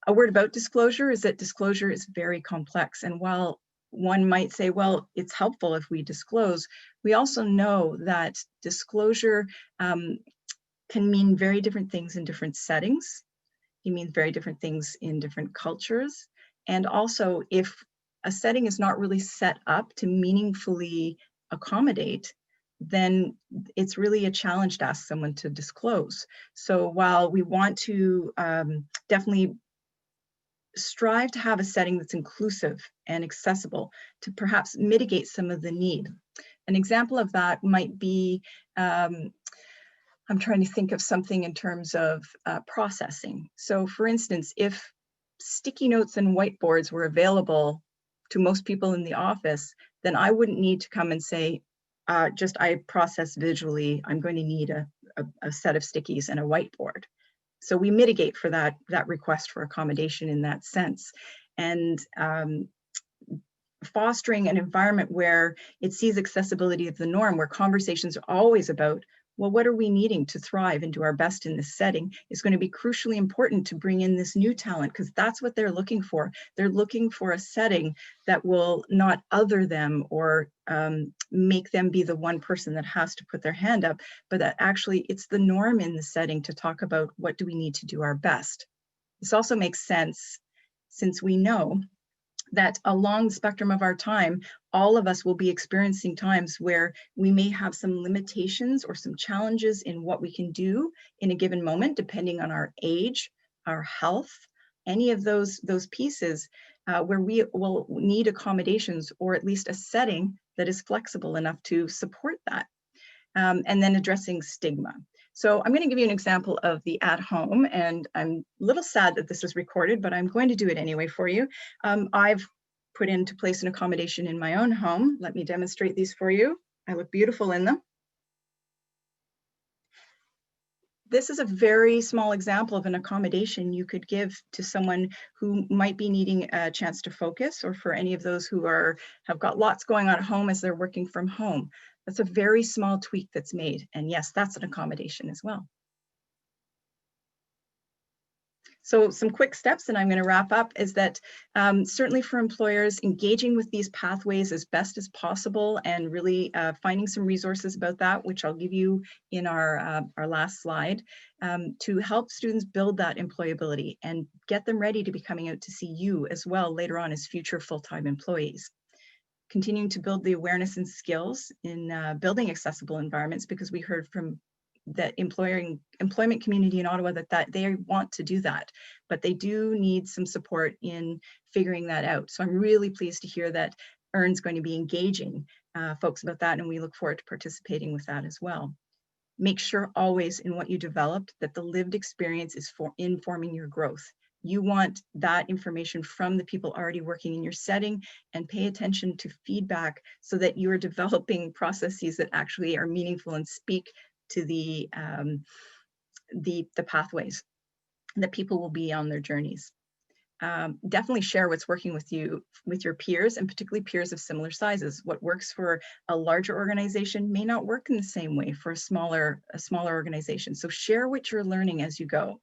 A word about disclosure is that disclosure is very complex. And while one might say, well, it's helpful if we disclose, we also know that disclosure can mean very different things in different settings. It means very different things in different cultures. And also, if a setting is not really set up to meaningfully accommodate, then it's really a challenge to ask someone to disclose. So while we want to definitely strive to have a setting that's inclusive and accessible to perhaps mitigate some of the need. An example of that might be, I'm trying to think of something in terms of processing. So for instance, if sticky notes and whiteboards were available to most people in the office, then I wouldn't need to come and say, I process visually, I'm going to need a set of stickies and a whiteboard. So we mitigate for that request for accommodation in that sense. And fostering an environment where it sees accessibility as the norm, where conversations are always about, well, what are we needing to thrive and do our best in this setting, is going to be crucially important to bring in this new talent, because that's what they're looking for. They're looking for a setting that will not other them or make them be the one person that has to put their hand up, but that actually it's the norm in the setting to talk about what do we need to do our best. This also makes sense since we know that along the spectrum of our time, all of us will be experiencing times where we may have some limitations or some challenges in what we can do in a given moment, depending on our age, our health, any of those pieces where we will need accommodations, or at least a setting that is flexible enough to support that. And then addressing stigma. So I'm going to give you an example of the at home, and I'm a little sad that this is recorded, but I'm going to do it anyway for you. I've put into place an accommodation in my own home. Let me demonstrate these for you. I look beautiful in them. This is a very small example of an accommodation you could give to someone who might be needing a chance to focus, or for any of those who have got lots going on at home as they're working from home. That's a very small tweak that's made. And yes, that's an accommodation as well. So some quick steps, and I'm going to wrap up, is that certainly for employers, engaging with these pathways as best as possible, and really finding some resources about that, which I'll give you in our last slide, to help students build that employability and get them ready to be coming out to see you as well later on as future full-time employees. Continuing to build the awareness and skills in building accessible environments, because we heard from the employment community in Ottawa that they want to do that, but they do need some support in figuring that out. So I'm really pleased to hear that EARN's going to be engaging folks about that, and we look forward to participating with that as well. Make sure always in what you developed that the lived experience is informing your growth. You want that information from the people already working in your setting, and pay attention to feedback so that you are developing processes that actually are meaningful and speak to the pathways that people will be on their journeys. Definitely share what's working with your peers, and particularly peers of similar sizes. What works for a larger organization may not work in the same way for a smaller organization. So share what you're learning as you go.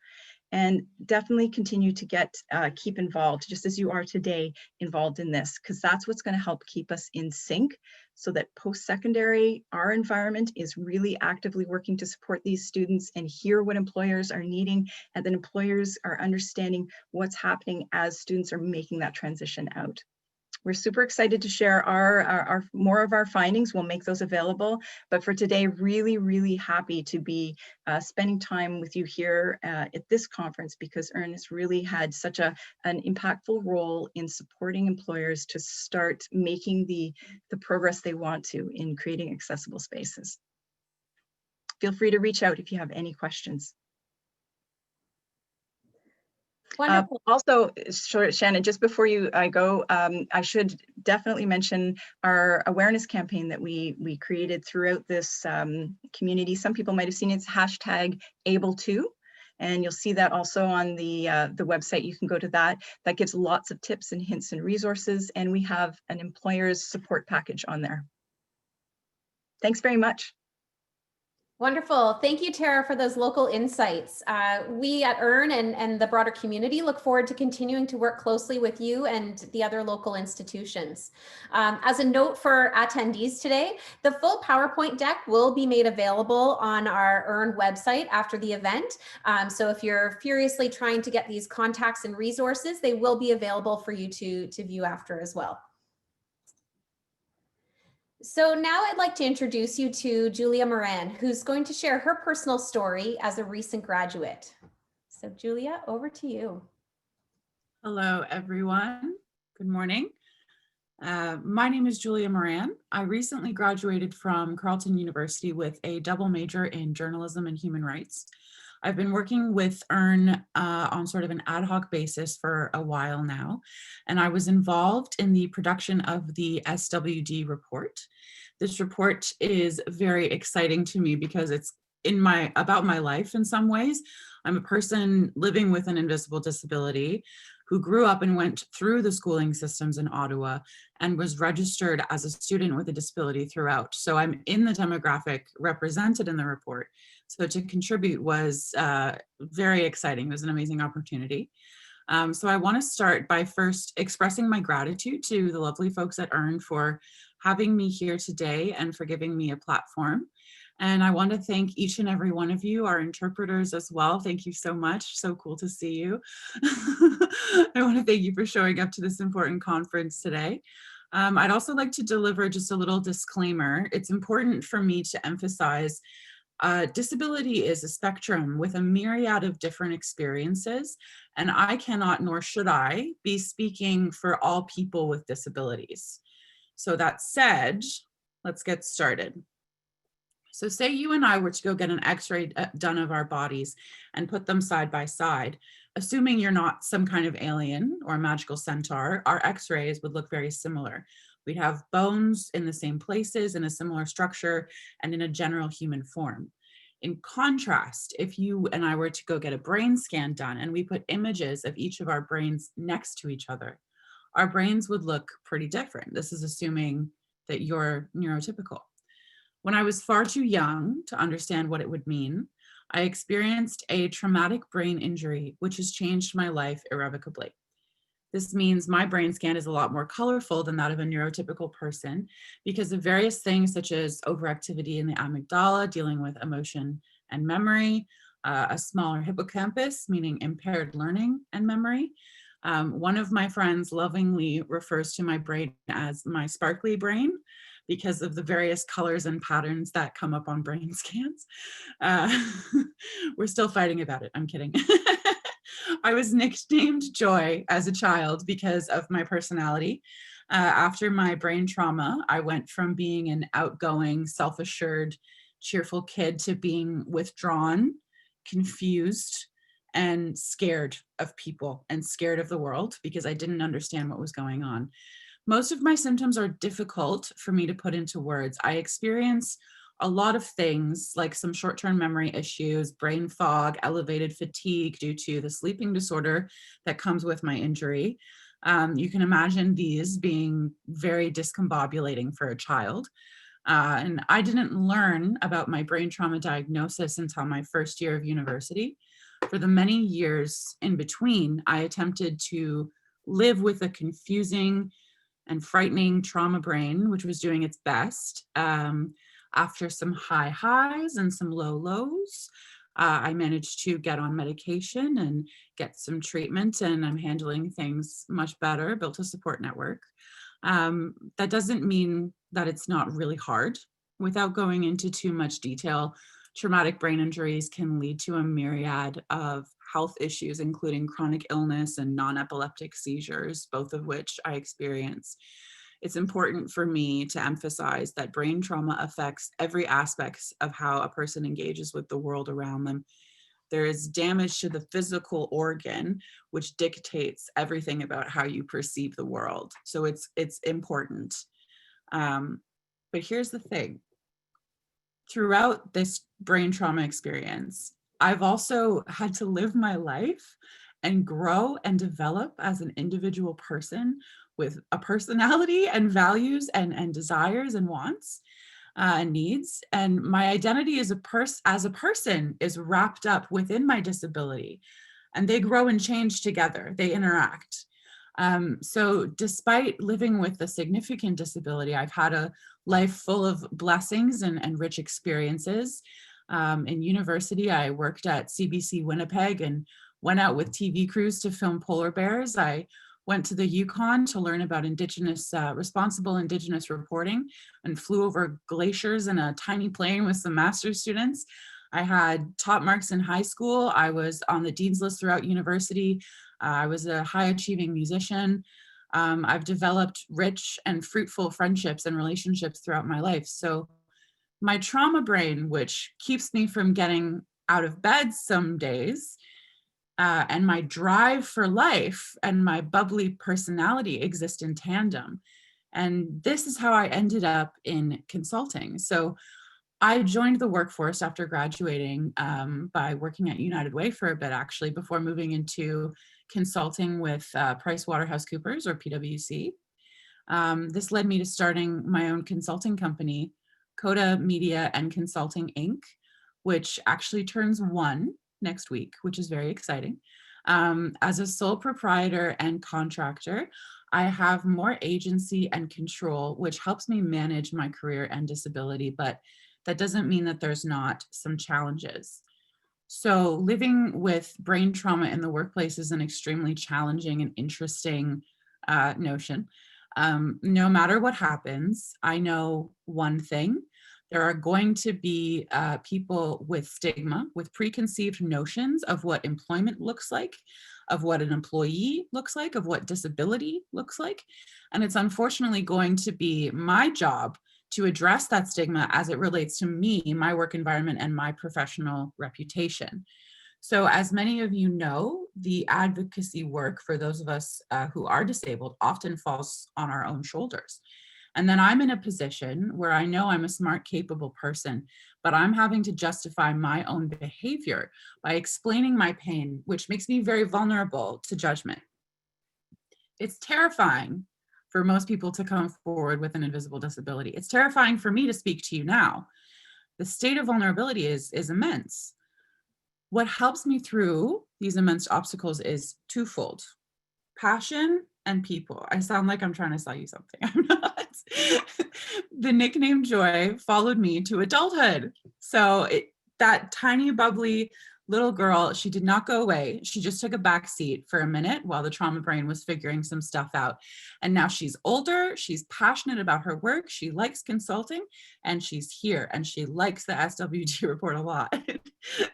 And definitely continue to keep involved, just as you are today, involved in this, because that's what's going to help keep us in sync, so that post-secondary, our environment is really actively working to support these students and hear what employers are needing, and then employers are understanding what's happening as students are making that transition out. We're super excited to share our more of our findings. We'll make those available. But for today, really, really happy to be spending time with you here at this conference, because EARN has really had such an impactful role in supporting employers to start making the progress they want to in creating accessible spaces. Feel free to reach out if you have any questions. Wonderful. Also, Shannon, just before I go, I should definitely mention our awareness campaign that we created throughout this community. Some people might have seen it's #AbleTo, and you'll see that also on the website. You can go to that. That gives lots of tips and hints and resources, and we have an employer's support package on there. Thanks very much. Wonderful. Thank you, Tara, for those local insights. We at EARN and the broader community look forward to continuing to work closely with you and the other local institutions. As a note for attendees today, the full PowerPoint deck will be made available on our EARN website after the event. So if you're furiously trying to get these contacts and resources, they will be available for you to view after as well. So now I'd like to introduce you to Julia Moran, who's going to share her personal story as a recent graduate. So Julia, over to you. Hello, everyone. Good morning. My name is Julia Moran. I recently graduated from Carleton University with a double major in journalism and human rights. I've been working with EARN on sort of an ad hoc basis for a while now, and I was involved in the production of the SWD report. This report is very exciting to me because it's about my life in some ways. I'm a person living with an invisible disability who grew up and went through the schooling systems in Ottawa and was registered as a student with a disability throughout. So I'm in the demographic represented in the report. So to contribute was very exciting. It was an amazing opportunity. So I want to start by first expressing my gratitude to the lovely folks at EARN for having me here today and for giving me a platform. And I want to thank each and every one of you, our interpreters as well. Thank you so much. So cool to see you. I want to thank you for showing up to this important conference today. I'd also like to deliver just a little disclaimer. It's important for me to emphasize disability is a spectrum with a myriad of different experiences, and I cannot, nor should I, be speaking for all people with disabilities. So that said, let's get started. So say you and I were to go get an x-ray done of our bodies and put them side by side, assuming you're not some kind of alien or magical centaur, our x-rays would look very similar. We'd have bones in the same places, in a similar structure, and in a general human form. In contrast, if you and I were to go get a brain scan done and we put images of each of our brains next to each other, our brains would look pretty different. This is assuming that you're neurotypical. When I was far too young to understand what it would mean, I experienced a traumatic brain injury, which has changed my life irrevocably. This means my brain scan is a lot more colorful than that of a neurotypical person because of various things such as overactivity in the amygdala, dealing with emotion and memory, a smaller hippocampus, meaning impaired learning and memory. One of my friends lovingly refers to my brain as my sparkly brain because of the various colors and patterns that come up on brain scans. We're still fighting about it, I'm kidding. I was nicknamed Joy as a child because of my personality. After my brain trauma, I went from being an outgoing, self-assured, cheerful kid to being withdrawn, confused, and scared of people and scared of the world because I didn't understand what was going on. Most of my symptoms are difficult for me to put into words. I experience a lot of things like some short-term memory issues, brain fog, elevated fatigue due to the sleeping disorder that comes with my injury. You can imagine these being very discombobulating for a child. And I didn't learn about my brain trauma diagnosis until my first year of university. For the many years in between, I attempted to live with a confusing and frightening trauma brain, which was doing its best. After some high highs and some low lows, I managed to get on medication and get some treatment, and I'm handling things much better, built a support network. That doesn't mean that it's not really hard. Without going into too much detail, traumatic brain injuries can lead to a myriad of health issues, including chronic illness and non-epileptic seizures, both of which I experience. It's important for me to emphasize that brain trauma affects every aspect of how a person engages with the world around them. There is damage to the physical organ, which dictates everything about how you perceive the world. So it's important. But here's the thing. Throughout this brain trauma experience, I've also had to live my life and grow and develop as an individual person with a personality and values and desires and wants and needs. And my identity as a person is wrapped up within my disability, and they grow and change together. They interact. So despite living with a significant disability, I've had a life full of blessings and rich experiences. In university, I worked at CBC Winnipeg and went out with TV crews to film polar bears. I went to the Yukon to learn about responsible Indigenous reporting, and flew over glaciers in a tiny plane with some master's students. I had top marks in high school. I was on the Dean's List throughout university. I was a high achieving musician. I've developed rich and fruitful friendships and relationships throughout my life. So my trauma brain, which keeps me from getting out of bed some days, and my drive for life and my bubbly personality exist in tandem. And this is how I ended up in consulting. So I joined the workforce after graduating by working at United Way for a bit, actually, before moving into consulting with PricewaterhouseCoopers, or PwC. This led me to starting my own consulting company, Coda Media and Consulting, Inc., which actually turns 1 next week, which is very exciting. As a sole proprietor and contractor, I have more agency and control, which helps me manage my career and disability, but that doesn't mean that there's not some challenges. So living with brain trauma in the workplace is an extremely challenging and interesting notion. No matter what happens, I know one thing. There are going to be people with stigma, with preconceived notions of what employment looks like, of what an employee looks like, of what disability looks like. And it's unfortunately going to be my job to address that stigma as it relates to me, my work environment, and my professional reputation. So as many of you know, the advocacy work for those of us who are disabled often falls on our own shoulders. And then I'm in a position where I know I'm a smart, capable person, but I'm having to justify my own behavior by explaining my pain, which makes me very vulnerable to judgment. It's terrifying for most people to come forward with an invisible disability. It's terrifying for me to speak to you now. The state of vulnerability is immense. What helps me through these immense obstacles is twofold: passion and people. I sound like I'm trying to sell you something. I'm not. The nickname Joy followed me to adulthood. So that tiny, bubbly little girl, she did not go away. She just took a back seat for a minute while the trauma brain was figuring some stuff out. And now she's older, she's passionate about her work, she likes consulting, and she's here, and she likes the SWD report a lot.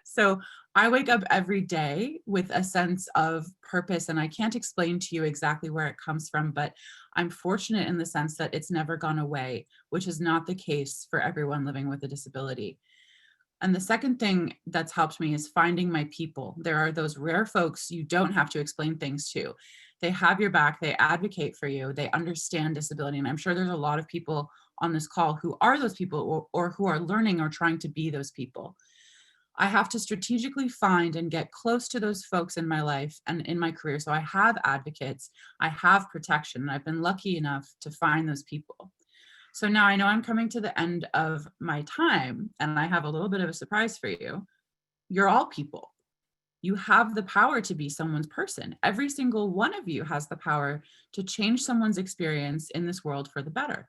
So I wake up every day with a sense of purpose, and I can't explain to you exactly where it comes from, but I'm fortunate in the sense that it's never gone away, which is not the case for everyone living with a disability. And the second thing that's helped me is finding my people. There are those rare folks you don't have to explain things to. They have your back, they advocate for you, they understand disability. And I'm sure there's a lot of people on this call who are those people, or who are learning or trying to be those people. I have to strategically find and get close to those folks in my life and in my career. So I have advocates, I have protection, and I've been lucky enough to find those people. So now I know I'm coming to the end of my time, and I have a little bit of a surprise for you. You're all people. You have the power to be someone's person. Every single one of you has the power to change someone's experience in this world for the better.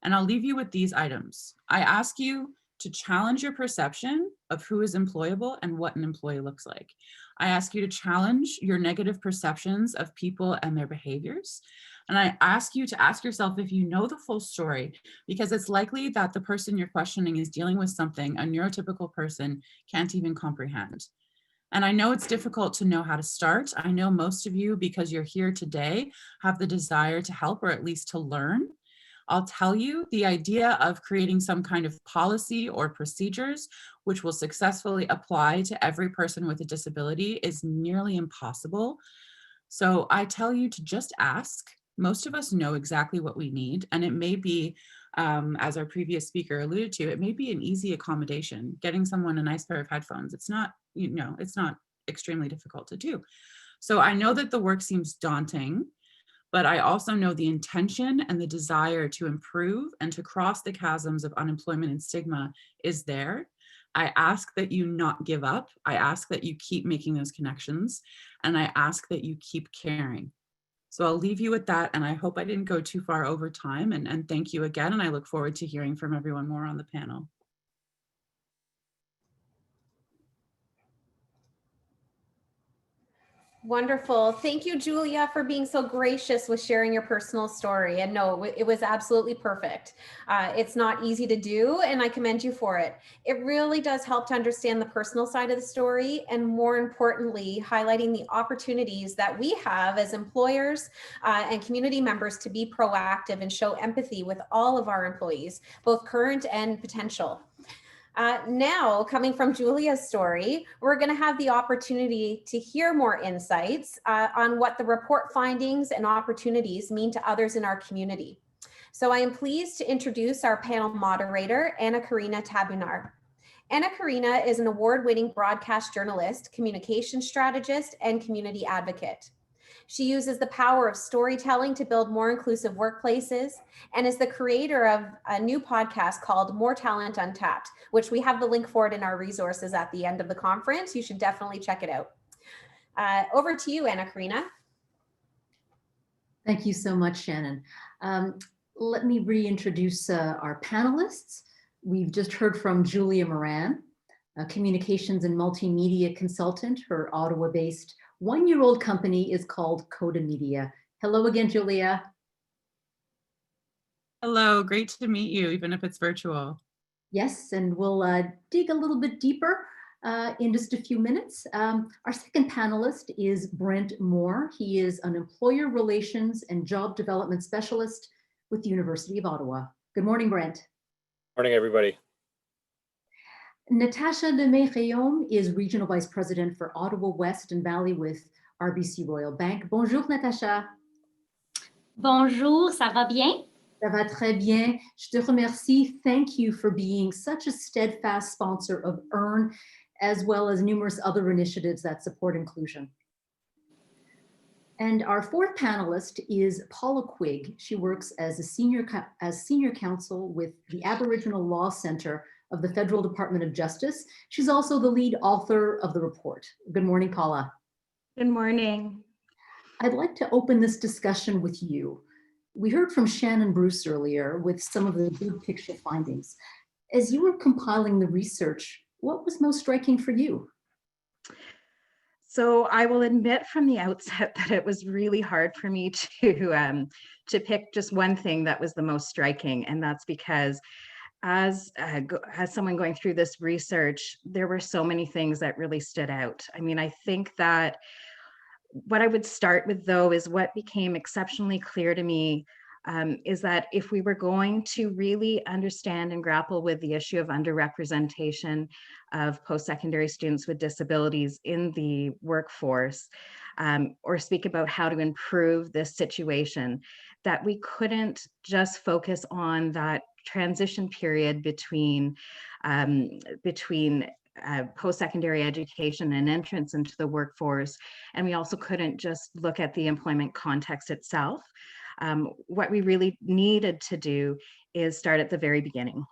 And I'll leave you with these items. I ask you to challenge your perception of who is employable and what an employee looks like. I ask you to challenge your negative perceptions of people and their behaviors. And I ask you to ask yourself if you know the full story, because it's likely that the person you're questioning is dealing with something a neurotypical person can't even comprehend. And I know it's difficult to know how to start. I know most of you, because you're here today, have the desire to help or at least to learn. I'll tell you, the idea of creating some kind of policy or procedures which will successfully apply to every person with a disability is nearly impossible. So I tell you to just ask. Most of us know exactly what we need, and it may be, as our previous speaker alluded to, it may be an easy accommodation. Getting someone a nice pair of headphones, it's not, it's not extremely difficult to do. So I know that the work seems daunting, but I also know the intention and the desire to improve and to cross the chasms of unemployment and stigma is there. I ask that you not give up. I ask that you keep making those connections, and I ask that you keep caring. So I'll leave you with that, and I hope I didn't go too far over time, and thank you again, and I look forward to hearing from everyone more on the panel. Wonderful. Thank you, Julia, for being so gracious with sharing your personal story. And no, it was absolutely perfect. It's not easy to do, and I commend you for it. It really does help to understand the personal side of the story, and more importantly, highlighting the opportunities that we have as employers and community members to be proactive and show empathy with all of our employees, both current and potential. Now, coming from Julia's story, we're going to have the opportunity to hear more insights on what the report findings and opportunities mean to others in our community. So I am pleased to introduce our panel moderator, Anna Karina Tabunar. Anna Karina is an award-winning broadcast journalist, communication strategist, and community advocate. She uses the power of storytelling to build more inclusive workplaces, and is the creator of a new podcast called More Talent Untapped, which we have the link for it in our resources at the end of the conference. You should definitely check it out. Over to you, Anna Karina. Thank you so much, Shannon. Let me reintroduce our panelists. We've just heard from Julia Moran, a communications and multimedia consultant. Her Ottawa-based one-year-old company is called Coda Media. Hello again, Julia. Hello, great to meet you, even if it's virtual. Yes, and we'll dig a little bit deeper in just a few minutes. Our second panelist is Brent Moore. He is an employer relations and job development specialist with the University of Ottawa. Good morning, Brent. Morning, everybody. Natasha Lemay-Réaume is Regional Vice President for Ottawa West and Valley with RBC Royal Bank. Bonjour, Natasha. Bonjour, ça va bien? Ça va très bien. Je te remercie. Thank you for being such a steadfast sponsor of EARN, as well as numerous other initiatives that support inclusion. And our fourth panelist is Paula Quigg. She works as a senior counsel with the Aboriginal Law Center of the Federal Department of Justice. She's also the lead author of the report. Good morning, Paula. Good morning. I'd like to open this discussion with you. We heard from Shannon Bruce earlier with some of the big picture findings. As you were compiling the research, what was most striking for you? So I will admit from the outset that it was really hard for me to pick just one thing that was the most striking, and that's because as someone going through this research, there were so many things that really stood out. I mean, I think that what I would start with, though, is what became exceptionally clear to me is that if we were going to really understand and grapple with the issue of underrepresentation of post-secondary students with disabilities in the workforce, or speak about how to improve this situation, that we couldn't just focus on that transition period between post-secondary education and entrance into the workforce. And we also couldn't just look at the employment context itself. What we really needed to do is start at the very beginning.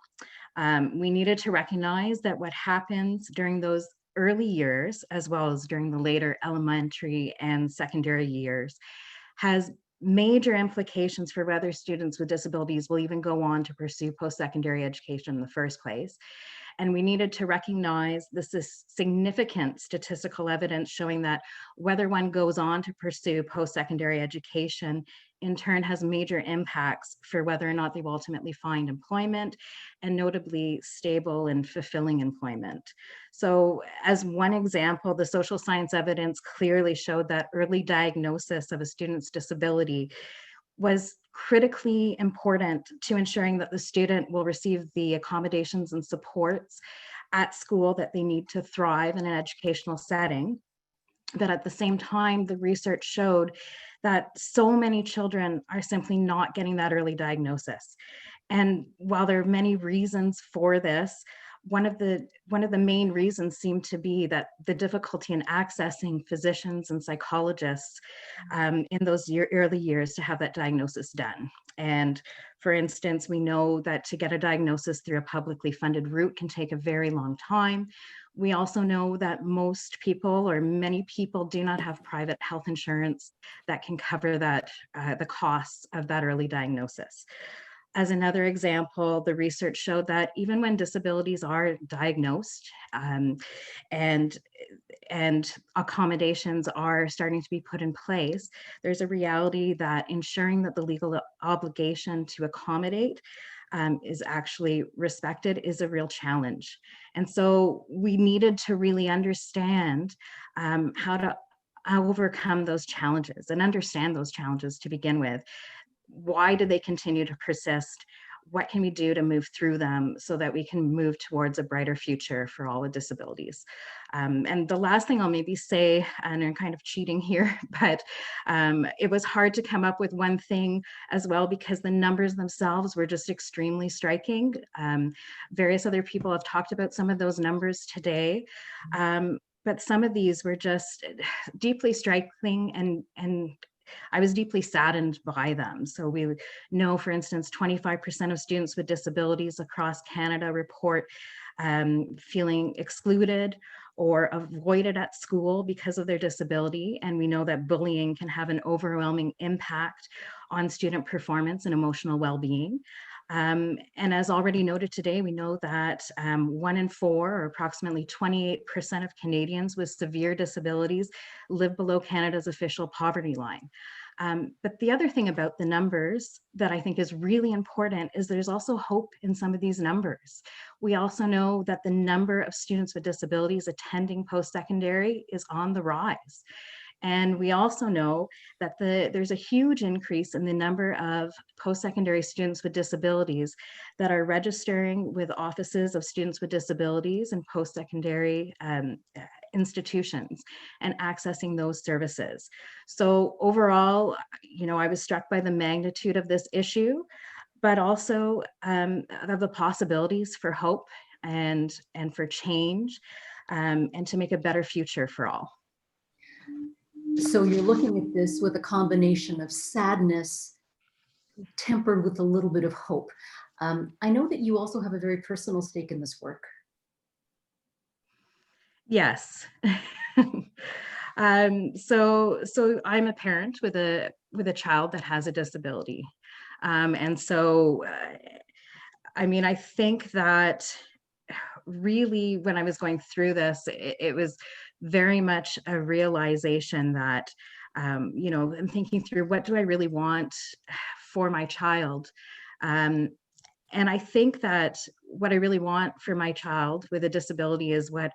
We needed to recognize that what happens during those early years, as well as during the later elementary and secondary years, has major implications for whether students with disabilities will even go on to pursue post-secondary education in the first place. And we needed to recognize this is significant statistical evidence showing that whether one goes on to pursue post-secondary education in turn has major impacts for whether or not they will ultimately find employment, and notably stable and fulfilling employment. So as one example, the social science evidence clearly showed that early diagnosis of a student's disability was critically important to ensuring that the student will receive the accommodations and supports at school that they need to thrive in an educational setting. But at the same time, the research showed that so many children are simply not getting that early diagnosis. And while there are many reasons for this, one of the main reasons seemed to be that the difficulty in accessing physicians and psychologists in those early years to have that diagnosis done. And for instance, we know that to get a diagnosis through a publicly funded route can take a very long time. We also know that most people, or many people, do not have private health insurance that can cover that the costs of that early diagnosis. As another example, the research showed that even when disabilities are diagnosed and accommodations are starting to be put in place, there's a reality that ensuring that the legal obligation to accommodate is actually respected is a real challenge. And so we needed to really understand how to overcome those challenges and understand those challenges to begin with. Why do they continue to persist? What can we do to move through them so that we can move towards a brighter future for all with disabilities? And the last thing I'll maybe say, and I'm kind of cheating here, but it was hard to come up with one thing as well because the numbers themselves were just extremely striking. Various other people have talked about some of those numbers today. But some of these were just deeply striking, and I was deeply saddened by them. So we know, for instance, 25% of students with disabilities across Canada report feeling excluded or avoided at school because of their disability. And we know that bullying can have an overwhelming impact on student performance and emotional well-being. And as already noted today, we know that 1 in 4, or approximately 28% of Canadians with severe disabilities live below Canada's official poverty line. But the other thing about the numbers that I think is really important is there's also hope in some of these numbers. We also know that the number of students with disabilities attending post-secondary is on the rise. And we also know that there's a huge increase in the number of post-secondary students with disabilities that are registering with offices of students with disabilities and post-secondary institutions and accessing those services. So overall, I was struck by the magnitude of this issue, but also of the possibilities for hope and for change and to make a better future for all. So you're looking at this with a combination of sadness tempered with a little bit of hope. I know that you also have a very personal stake in this work. Yes. So I'm a parent with a child that has a disability. And so, I think that really when I was going through this, it was very much a realization that, I'm thinking through what do I really want for my child? And I think that what I really want for my child with a disability is what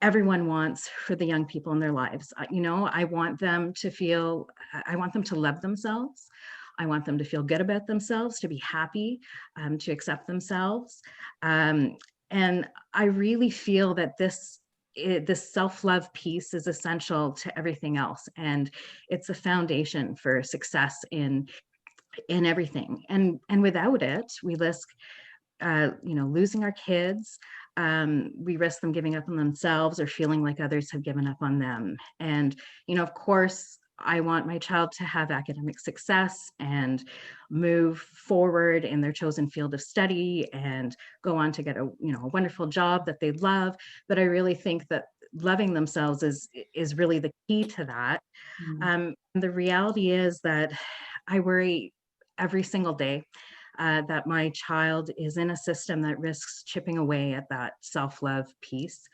everyone wants for the young people in their lives. I want them to love themselves. I want them to feel good about themselves, to be happy, to accept themselves. And I really feel that this self-love piece is essential to everything else. And it's a foundation for success in everything. And without it, we risk, losing our kids. We risk them giving up on themselves or feeling like others have given up on them. And, of course, I want my child to have academic success and move forward in their chosen field of study and go on to get a wonderful job that they love. But I really think that loving themselves is really the key to that. The reality is that I worry every single day that my child is in a system that risks chipping away at that self-love piece.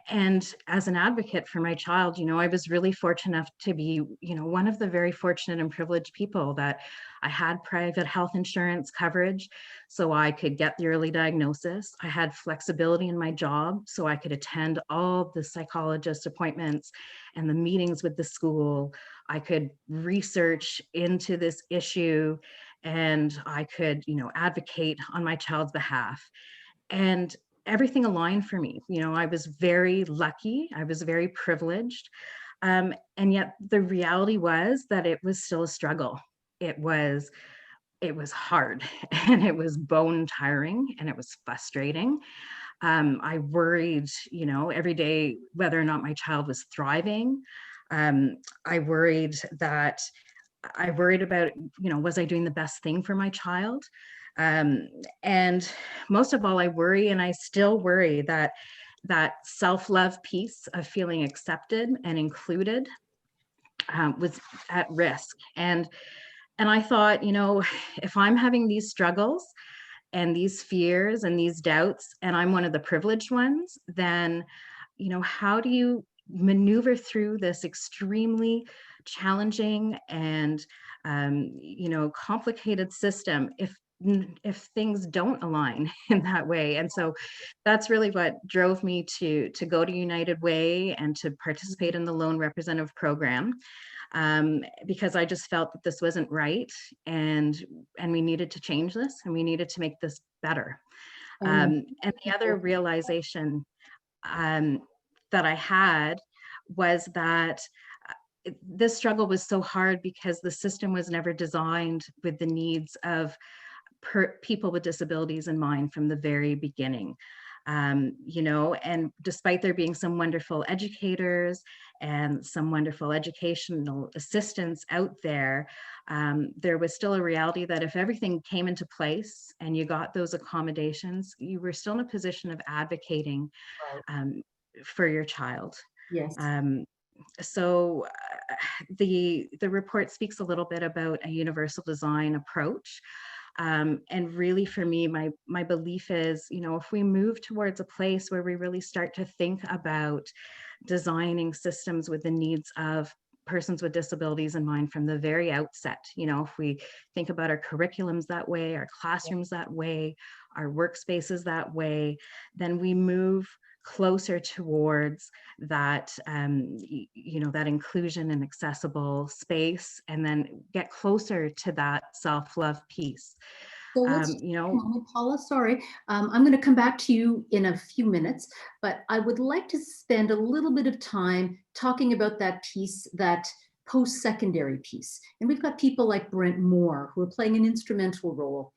And as an advocate for my child, I was really fortunate enough to be, one of the very fortunate and privileged people that I had private health insurance coverage so I could get the early diagnosis. I had flexibility in my job so I could attend all the psychologist appointments and the meetings with the school. I could research into this issue and I could, advocate on my child's behalf. And everything aligned for me. I was very lucky. I was very privileged. And yet the reality was that it was still a struggle. It was hard and it was bone tiring and it was frustrating. I worried, every day whether or not my child was thriving. I worried about, was I doing the best thing for my child? And most of all, I worry, and I still worry that self-love piece of feeling accepted and included was at risk. And I thought, if I'm having these struggles and these fears and these doubts, and I'm one of the privileged ones, then, how do you maneuver through this extremely challenging and, complicated system if things don't align in that way? And so that's really what drove me to go to United Way and to participate in the Loan Representative Program. Because I just felt that this wasn't right, and we needed to change this, and we needed to make this better. And the other realization that I had was that this struggle was so hard because the system was never designed with the needs of people with disabilities in mind from the very beginning. And despite there being some wonderful educators and some wonderful educational assistants out there, there was still a reality that if everything came into place and you got those accommodations, you were still in a position of advocating for your child. Yes. So the report speaks a little bit about a universal design approach. And really for me, my belief is, if we move towards a place where we really start to think about designing systems with the needs of persons with disabilities in mind from the very outset, if we think about our curriculums that way, our classrooms that way, our workspaces that way, then we move closer towards that, that inclusion and accessible space, and then get closer to that self-love piece. So let's, Paula, sorry. I'm going to come back to you in a few minutes, but I would like to spend a little bit of time talking about that piece, that post-secondary piece. And we've got people like Brent Moore who are playing an instrumental role.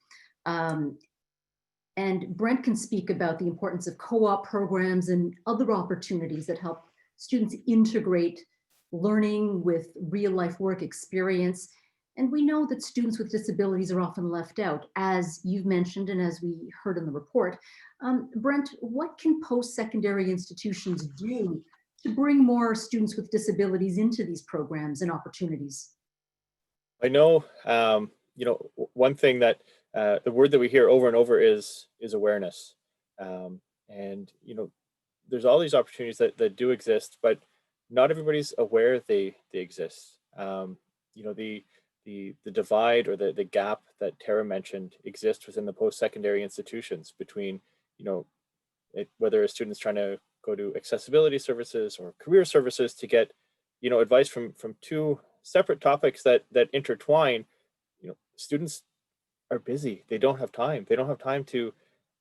And Brent can speak about the importance of co-op programs and other opportunities that help students integrate learning with real life work experience. And we know that students with disabilities are often left out, as you've mentioned and as we heard in the report. Brent, what can post-secondary institutions do to bring more students with disabilities into these programs and opportunities? I know, one thing that the word that we hear over and over is awareness. And, there's all these opportunities that do exist, but not everybody's aware they exist. The divide or the gap that Tara mentioned exists within the post-secondary institutions between, whether a student's trying to go to accessibility services or career services to get, advice from two separate topics that intertwine. Students are busy. They don't have time. They don't have time to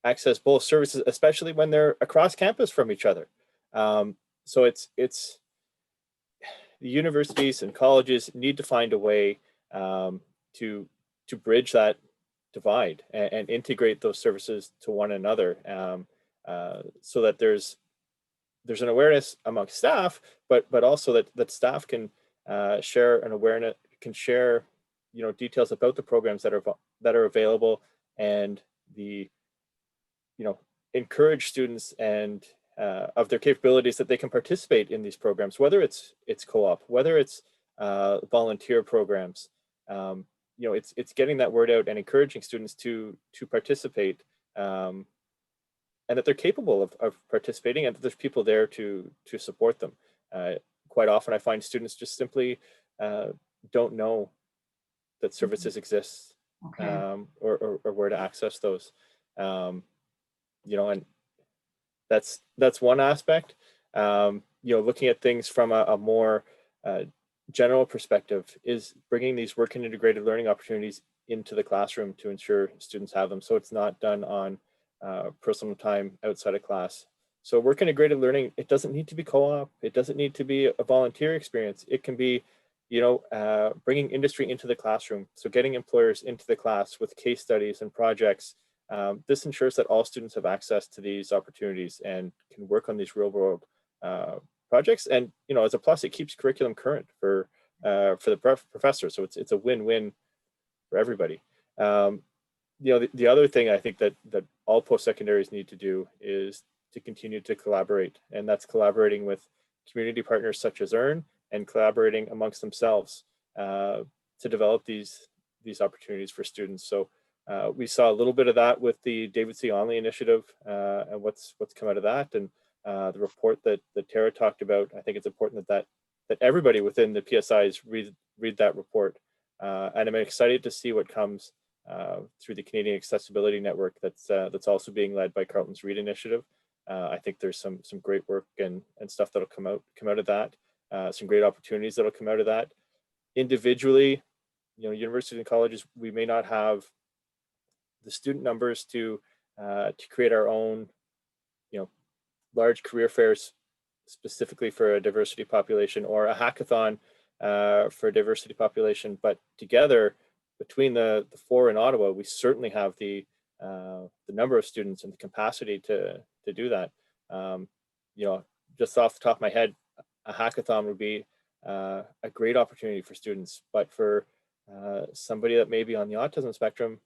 access both services, especially when they're across campus from each other. So it's the universities and colleges need to find a way to bridge that divide and integrate those services to one another, so that there's an awareness amongst staff, but also that staff can share an awareness, can share details about the programs that are available, and encourage students and of their capabilities that they can participate in these programs, whether it's co-op, whether it's volunteer programs. You know, it's getting that word out and encouraging students to participate, and that they're capable of participating, and that there's people there to support them. Quite often I find students just simply don't know that services exist, Okay. or where to access those. You know, and that's one aspect. You know, looking at things from a more general perspective is bringing these work and integrated learning opportunities into the classroom to ensure students have them. So it's not done on personal time outside of class. So work integrated learning, it doesn't need to be co-op. It doesn't need to be a volunteer experience. It can be, you know, bringing industry into the classroom. So getting employers into the class with case studies and projects. This ensures that all students have access to these opportunities and can work on these real world projects. And, you know, as a plus, it keeps curriculum current for the professor. So it's a win-win for everybody. You know, the other thing I think that all post-secondaries need to do is to continue to collaborate, and that's collaborating with community partners such as EARN and collaborating amongst themselves to develop these opportunities for students. So we saw a little bit of that with the David C. Onley initiative and what's come out of that, and the report that Tara talked about. I think it's important that everybody within the PSIs read that report, and I'm excited to see what comes through the Canadian Accessibility Network that's also being led by Carleton's READ initiative. I think there's some great work and stuff that'll come out of that. Some great opportunities that'll come out of that. Individually, you know, universities and colleges, we may not have the student numbers to create our own, you know, large career fairs specifically for a diversity population, or a hackathon for a diversity population. But together, between the four in Ottawa, we certainly have the number of students and the capacity to do that. You know, just off the top of my head, a hackathon would be a great opportunity for students. But for somebody that may be on the autism spectrum,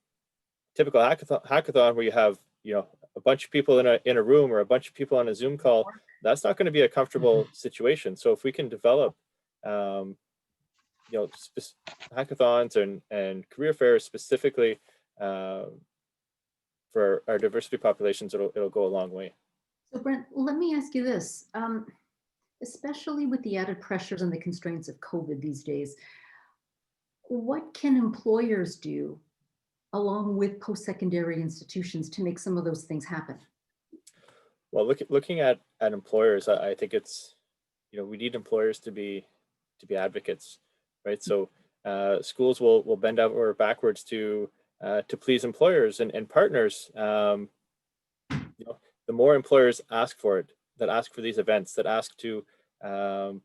typical hackathon where you have, you know, a bunch of people in a room or a bunch of people on a Zoom call, that's not going to be a comfortable situation. So if we can develop, you know, hackathons and career fairs specifically for our diversity populations, it'll go a long way. So Brent, let me ask you this, especially with the added pressures and the constraints of COVID these days, what can employers do along with post-secondary institutions to make some of those things happen? Well, looking at employers, I think it's, you know, we need employers to be advocates, right? So schools will bend over backwards to please employers and partners. You know, the more employers ask for it, that ask for these events, that ask to, you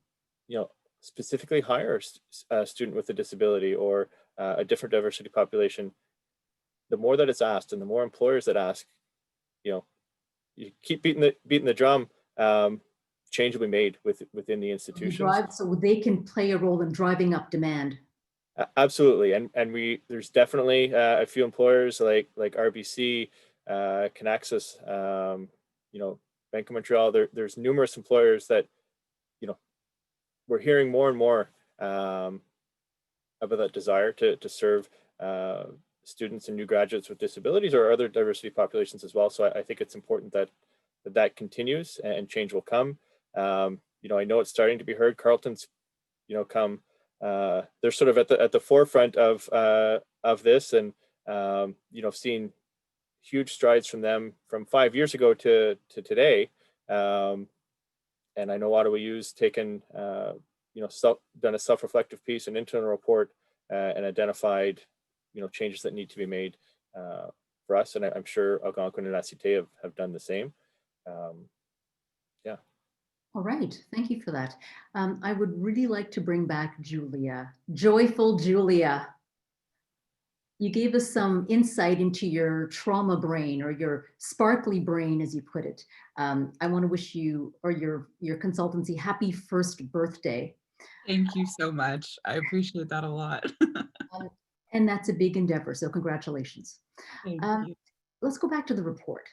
know, specifically hire a student with a disability or a different diversity population, the more that it's asked, and the more employers that ask, you know, you keep beating the drum, change will be made within the institutions. So they can play a role in driving up demand. Absolutely, and there's definitely a few employers like RBC, Canaxis, you know, Bank of Montreal. There's numerous employers that, you know, we're hearing more and more about that desire to serve students and new graduates with disabilities or other diversity populations as well. So I think it's important that continues and change will come. You know, I know it's starting to be heard. Carleton's, you know, come. They're sort of at the forefront of this, and you know, seen huge strides from them from 5 years ago to today. And I know Ottawa U's taken, you know, done a self-reflective piece, an internal report, and identified, you know, changes that need to be made for us. And I'm sure Algonquin and SCT have done the same. Yeah. All right, thank you for that. I would really like to bring back Julia, joyful Julia. You gave us some insight into your trauma brain, or your sparkly brain, as you put it. I want to wish you or your consultancy happy first birthday. Thank you so much. I appreciate that a lot. And that's a big endeavor, so congratulations. Thank you. Let's go back to the report.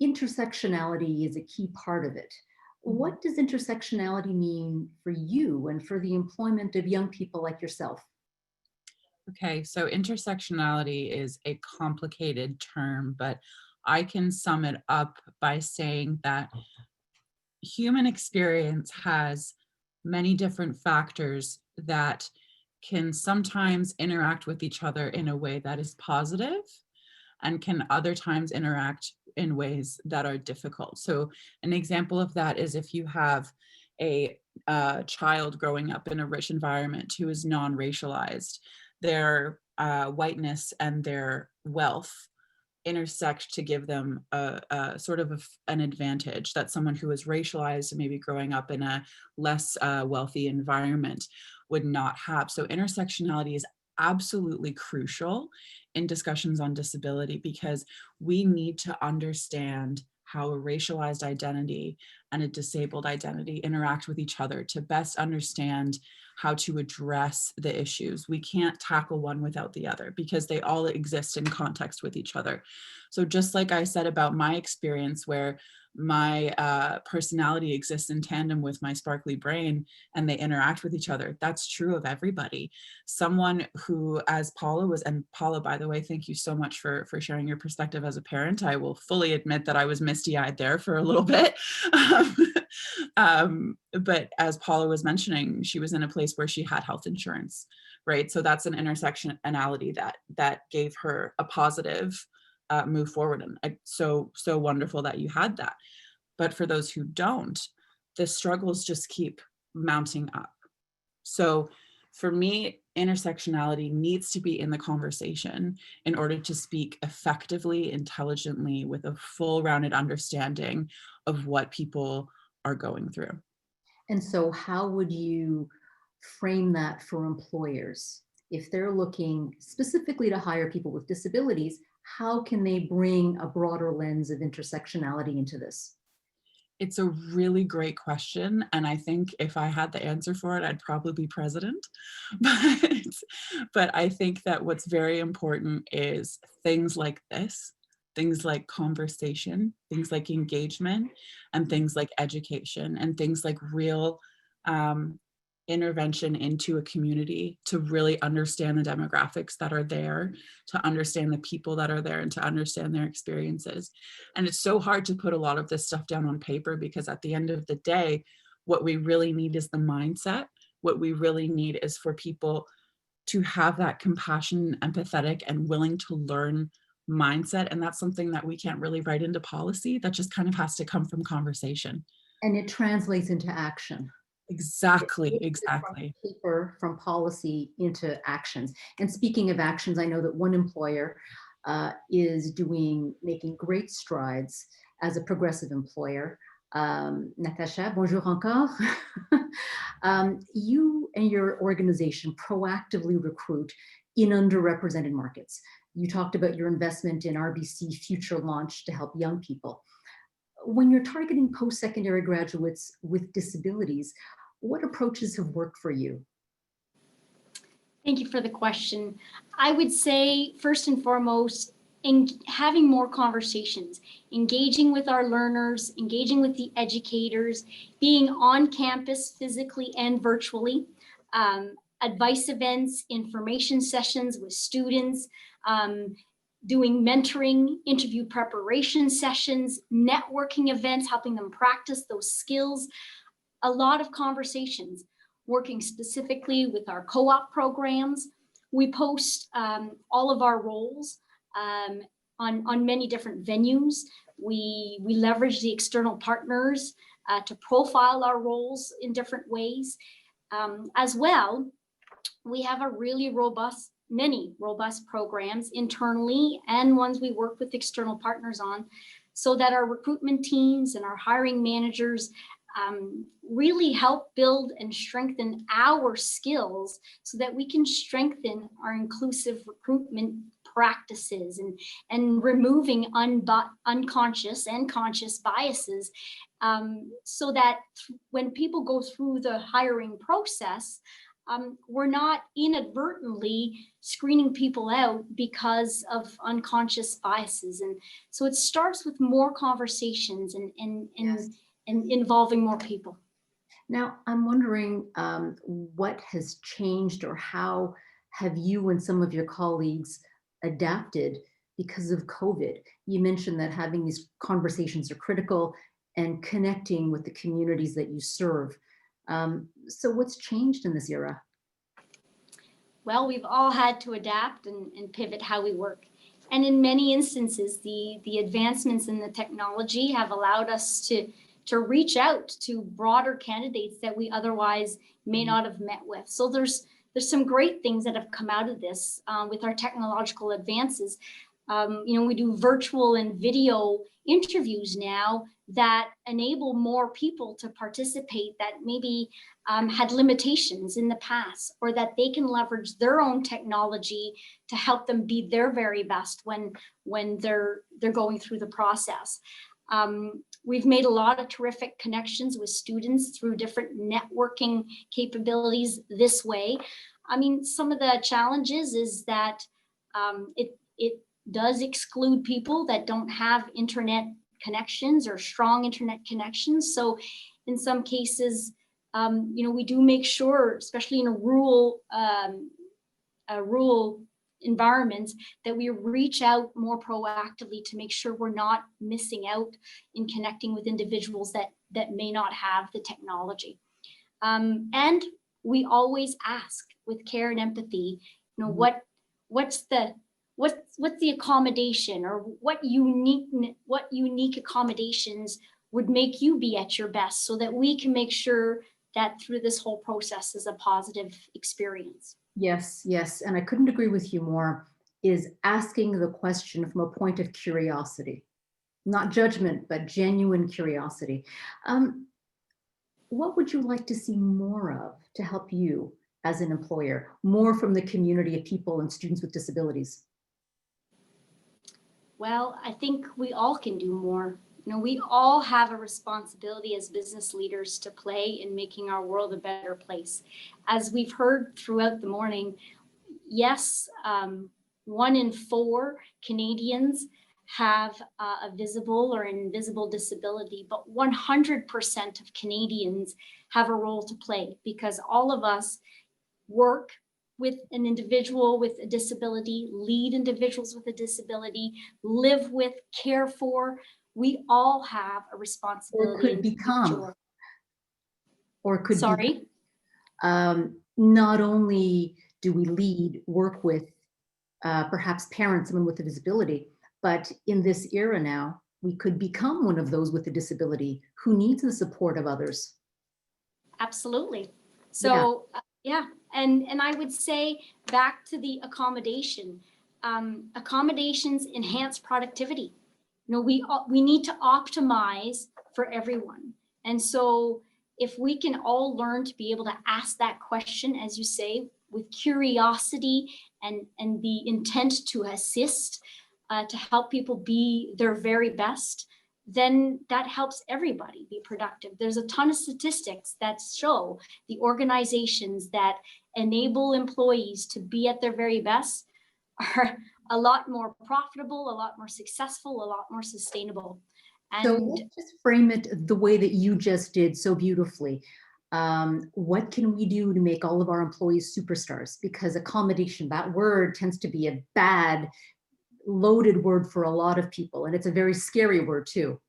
intersectionality is a key part of it. What does intersectionality mean for you and for the employment of young people like yourself? Okay, so intersectionality is a complicated term, but I can sum it up by saying that human experience has many different factors that can sometimes interact with each other in a way that is positive and can other times interact in ways that are difficult. So an example of that is if you have a child growing up in a rich environment who is non-racialized, their whiteness and their wealth intersect to give them a sort of an advantage that someone who is racialized and maybe growing up in a less wealthy environment would not have. So intersectionality is absolutely crucial in discussions on disability because we need to understand how a racialized identity and a disabled identity interact with each other to best understand how to address the issues. We can't tackle one without the other because they all exist in context with each other. So just like I said about my experience where my personality exists in tandem with my sparkly brain and they interact with each other, that's true of everybody. Someone who, as Paula was, and Paula, by the way, thank you so much for sharing your perspective as a parent. I will fully admit that I was misty-eyed there for a little bit. But as Paula was mentioning, she was in a place where she had health insurance, right? So that's an intersectionality that gave her a positive move forward. And so wonderful that you had that. But for those who don't, the struggles just keep mounting up. So for me, intersectionality needs to be in the conversation in order to speak effectively, intelligently, with a full-rounded understanding of what people are going through. And so how would you frame that for employers? If they're looking specifically to hire people with disabilities, how can they bring a broader lens of intersectionality into this? It's a really great question. And I think if I had the answer for it, I'd probably be president. But I think that what's very important is things like this, things like conversation, things like engagement, and things like education, and things like real intervention into a community to really understand the demographics that are there, to understand the people that are there, and to understand their experiences. And it's so hard to put a lot of this stuff down on paper because at the end of the day, what we really need is the mindset. What we really need is for people to have that compassion, empathetic, and willing to learn mindset. And that's something that we can't really write into policy. That just kind of has to come from conversation. And it translates into action. Exactly. From paper, from policy into actions. And speaking of actions, I know that one employer is making great strides as a progressive employer. Natasha, bonjour encore. You and your organization proactively recruit in underrepresented markets. You talked about your investment in RBC Future Launch to help young people. When you're targeting post-secondary graduates with disabilities, what approaches have worked for you? Thank you for the question. I would say, first and foremost, having more conversations, engaging with our learners, engaging with the educators, being on campus physically and virtually, advice events, information sessions with students, doing mentoring, interview preparation sessions, networking events, helping them practice those skills, a lot of conversations, working specifically with our co-op programs. We post all of our roles on many different venues. We leverage the external partners to profile our roles in different ways. As well, we have many robust programs internally and ones we work with external partners on, so that our recruitment teams and our hiring managers really help build and strengthen our skills so that we can strengthen our inclusive recruitment practices and removing unconscious and conscious biases, so that when people go through the hiring process, we're not inadvertently screening people out because of unconscious biases. And so it starts with more conversations and involving more people. Now, I'm wondering what has changed, or how have you and some of your colleagues adapted because of COVID? You mentioned that having these conversations are critical and connecting with the communities that you serve. So what's changed in this era? Well, we've all had to adapt and pivot how we work. And in many instances, the advancements in the technology have allowed us to reach out to broader candidates that we otherwise may not have met with. So there's some great things that have come out of this with our technological advances. We do virtual and video interviews now that enable more people to participate that maybe had limitations in the past, or that they can leverage their own technology to help them be their very best when they're going through the process. We've made a lot of terrific connections with students through different networking capabilities this way. I mean, some of the challenges is that it does exclude people that don't have internet connections or strong internet connections. So in some cases, we do make sure, especially in a rural environments, that we reach out more proactively to make sure we're not missing out in connecting with individuals that may not have the technology. And we always ask with care and empathy, what's the accommodation, or what unique accommodations would make you be at your best, so that we can make sure that through this whole process is a positive experience. Yes, and I couldn't agree with you more, is asking the question from a point of curiosity, not judgment, but genuine curiosity. What would you like to see more of to help you as an employer, more from the community of people and students with disabilities? Well, I think we all can do more. We all have a responsibility as business leaders to play in making our world a better place. As we've heard throughout the morning, yes, 1 in 4 Canadians have a visible or invisible disability, but 100% of Canadians have a role to play, because all of us work with an individual with a disability, lead individuals with a disability, live with, care for. We all have a responsibility. Or could become. Or could Sorry? Not only do we lead, work with perhaps parents, someone with a disability, but in this era now, we could become one of those with a disability who needs the support of others. Absolutely. So, yeah. And I would say, back to the accommodation, accommodations enhance productivity. We need to optimize for everyone. And so if we can all learn to be able to ask that question, as you say, with curiosity and the intent to assist, to help people be their very best, then that helps everybody be productive. There's a ton of statistics that show the organizations that enable employees to be at their very best are a lot more profitable, a lot more successful, a lot more sustainable. And so let's just frame it the way that you just did so beautifully. What can we do to make all of our employees superstars? Because accommodation, that word tends to be a bad, loaded word for a lot of people, and it's a very scary word too.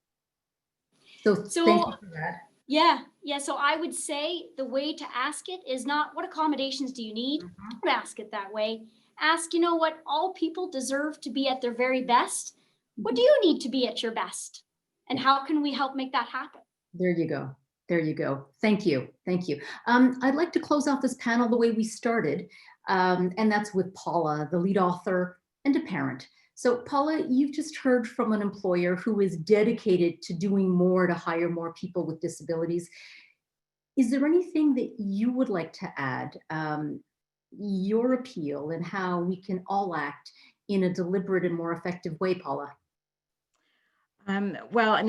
So thank you for that. Yeah. So I would say the way to ask it is not what accommodations do you need? Don't ask it that way. Ask, what all people deserve to be at their very best. What do you need to be at your best? And how can we help make that happen? There you go. Thank you. I'd like to close off this panel the way we started, and that's with Paula, the lead author and a parent. So Paula, you've just heard from an employer who is dedicated to doing more to hire more people with disabilities. Is there anything that you would like to add, your appeal, and how we can all act in a deliberate and more effective way, Paula? Well,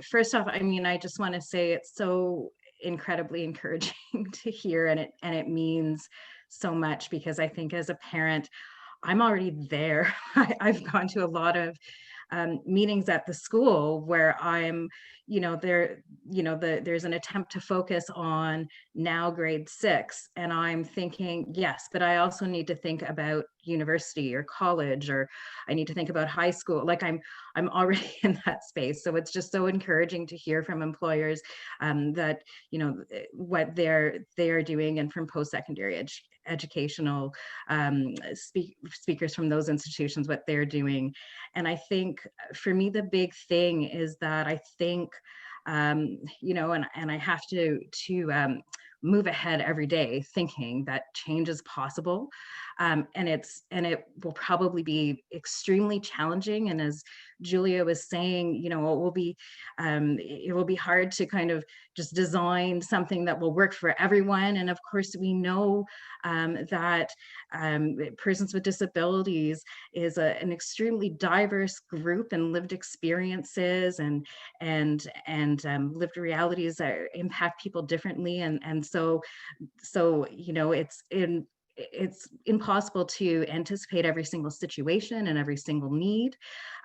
first off, I just want to say it's so incredibly encouraging to hear, and it means so much, because I think as a parent, I'm already there. I've gone to a lot of meetings at the school where I'm, there's an attempt to focus on now grade 6, and I'm thinking, yes, but I also need to think about university or college, or I need to think about high school. Like I'm already in that space. So it's just so encouraging to hear from employers that, what they're doing, and from post-secondary educational speakers from those institutions, what they're doing. And I think for me, the big thing is that I think, and I have to move ahead every day thinking that change is possible. And it will probably be extremely challenging. And as Julia was saying, it will be hard to kind of just design something that will work for everyone. And of course, we know that persons with disabilities is an extremely diverse group, and lived experiences and lived realities that impact people differently. And so it's impossible to anticipate every single situation and every single need.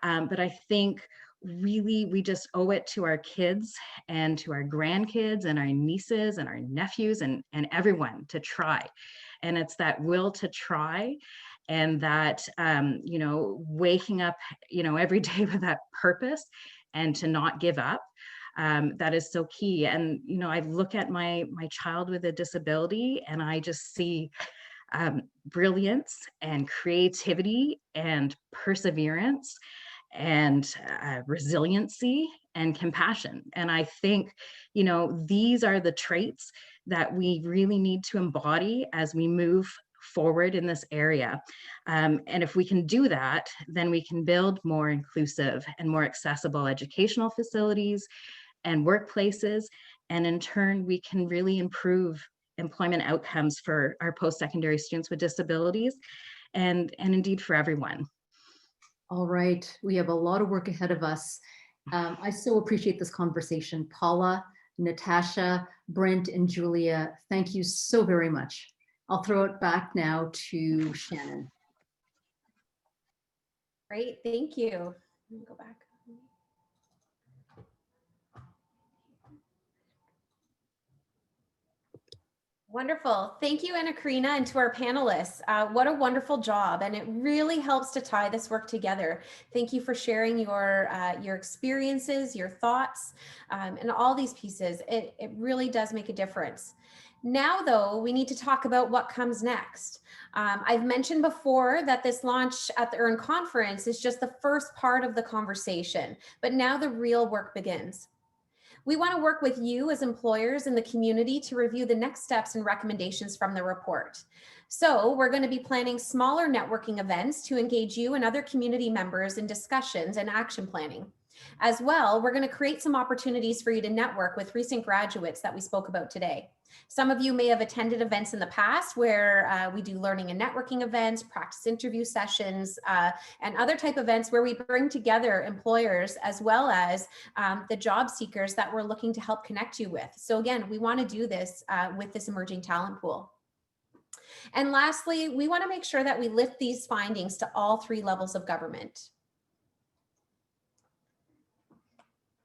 But I think really we just owe it to our kids and to our grandkids and our nieces and our nephews and everyone to try. And it's that will to try, and that, waking up, every day with that purpose and to not give up. That is so key. And, I look at my child with a disability, and I just see brilliance and creativity and perseverance and resiliency and compassion. And I think, these are the traits that we really need to embody as we move forward in this area. And if we can do that, then we can build more inclusive and more accessible educational facilities and workplaces. And in turn, we can really improve employment outcomes for our post-secondary students with disabilities, and indeed for everyone. All right, we have a lot of work ahead of us. I so appreciate this conversation. Paula, Natasha, Brent, and Julia, thank you so very much. I'll throw it back now to Shannon. Great, thank you. Let me go back. Wonderful. Thank you, Anna Karina, and to our panelists. What a wonderful job. And it really helps to tie this work together. Thank you for sharing your experiences, your thoughts, and all these pieces. It really does make a difference. Now, though, we need to talk about what comes next. I've mentioned before that this launch at the EARN conference is just the first part of the conversation, but now the real work begins. We want to work with you as employers in the community to review the next steps and recommendations from the report. So we're going to be planning smaller networking events to engage you and other community members in discussions and action planning. As well, we're going to create some opportunities for you to network with recent graduates that we spoke about today. Some of you may have attended events in the past where we do learning and networking events, practice interview sessions, and other type events where we bring together employers as well as the job seekers that we're looking to help connect you with. So again, we want to do this with this emerging talent pool. And lastly, we want to make sure that we lift these findings to all 3 levels of government.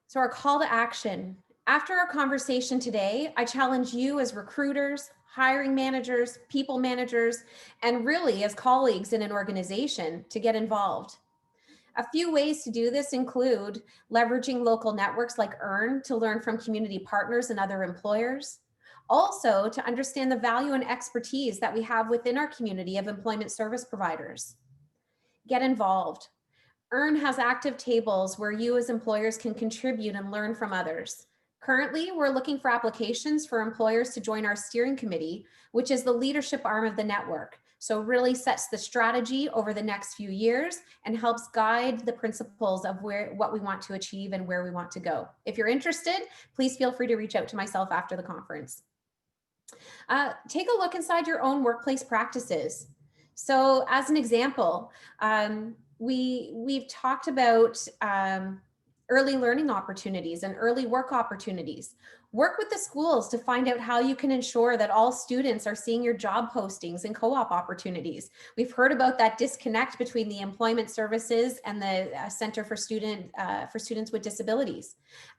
So our call to action. After our conversation today, I challenge you as recruiters, hiring managers, people managers, and really as colleagues in an organization to get involved. A few ways to do this include leveraging local networks like EARN to learn from community partners and other employers. Also, to understand the value and expertise that we have within our community of employment service providers. Get involved. EARN has active tables where you as employers can contribute and learn from others. Currently, we're looking for applications for employers to join our steering committee, which is the leadership arm of the network. So really sets the strategy over the next few years and helps guide the principles of what we want to achieve and where we want to go. If you're interested, please feel free to reach out to myself after the conference. Take a look inside your own workplace practices. So as an example, we've talked about early learning opportunities and early work opportunities. Work with the schools to find out how you can ensure that all students are seeing your job postings and co-op opportunities. We've heard about that disconnect between the employment services and the Center for Students with Disabilities.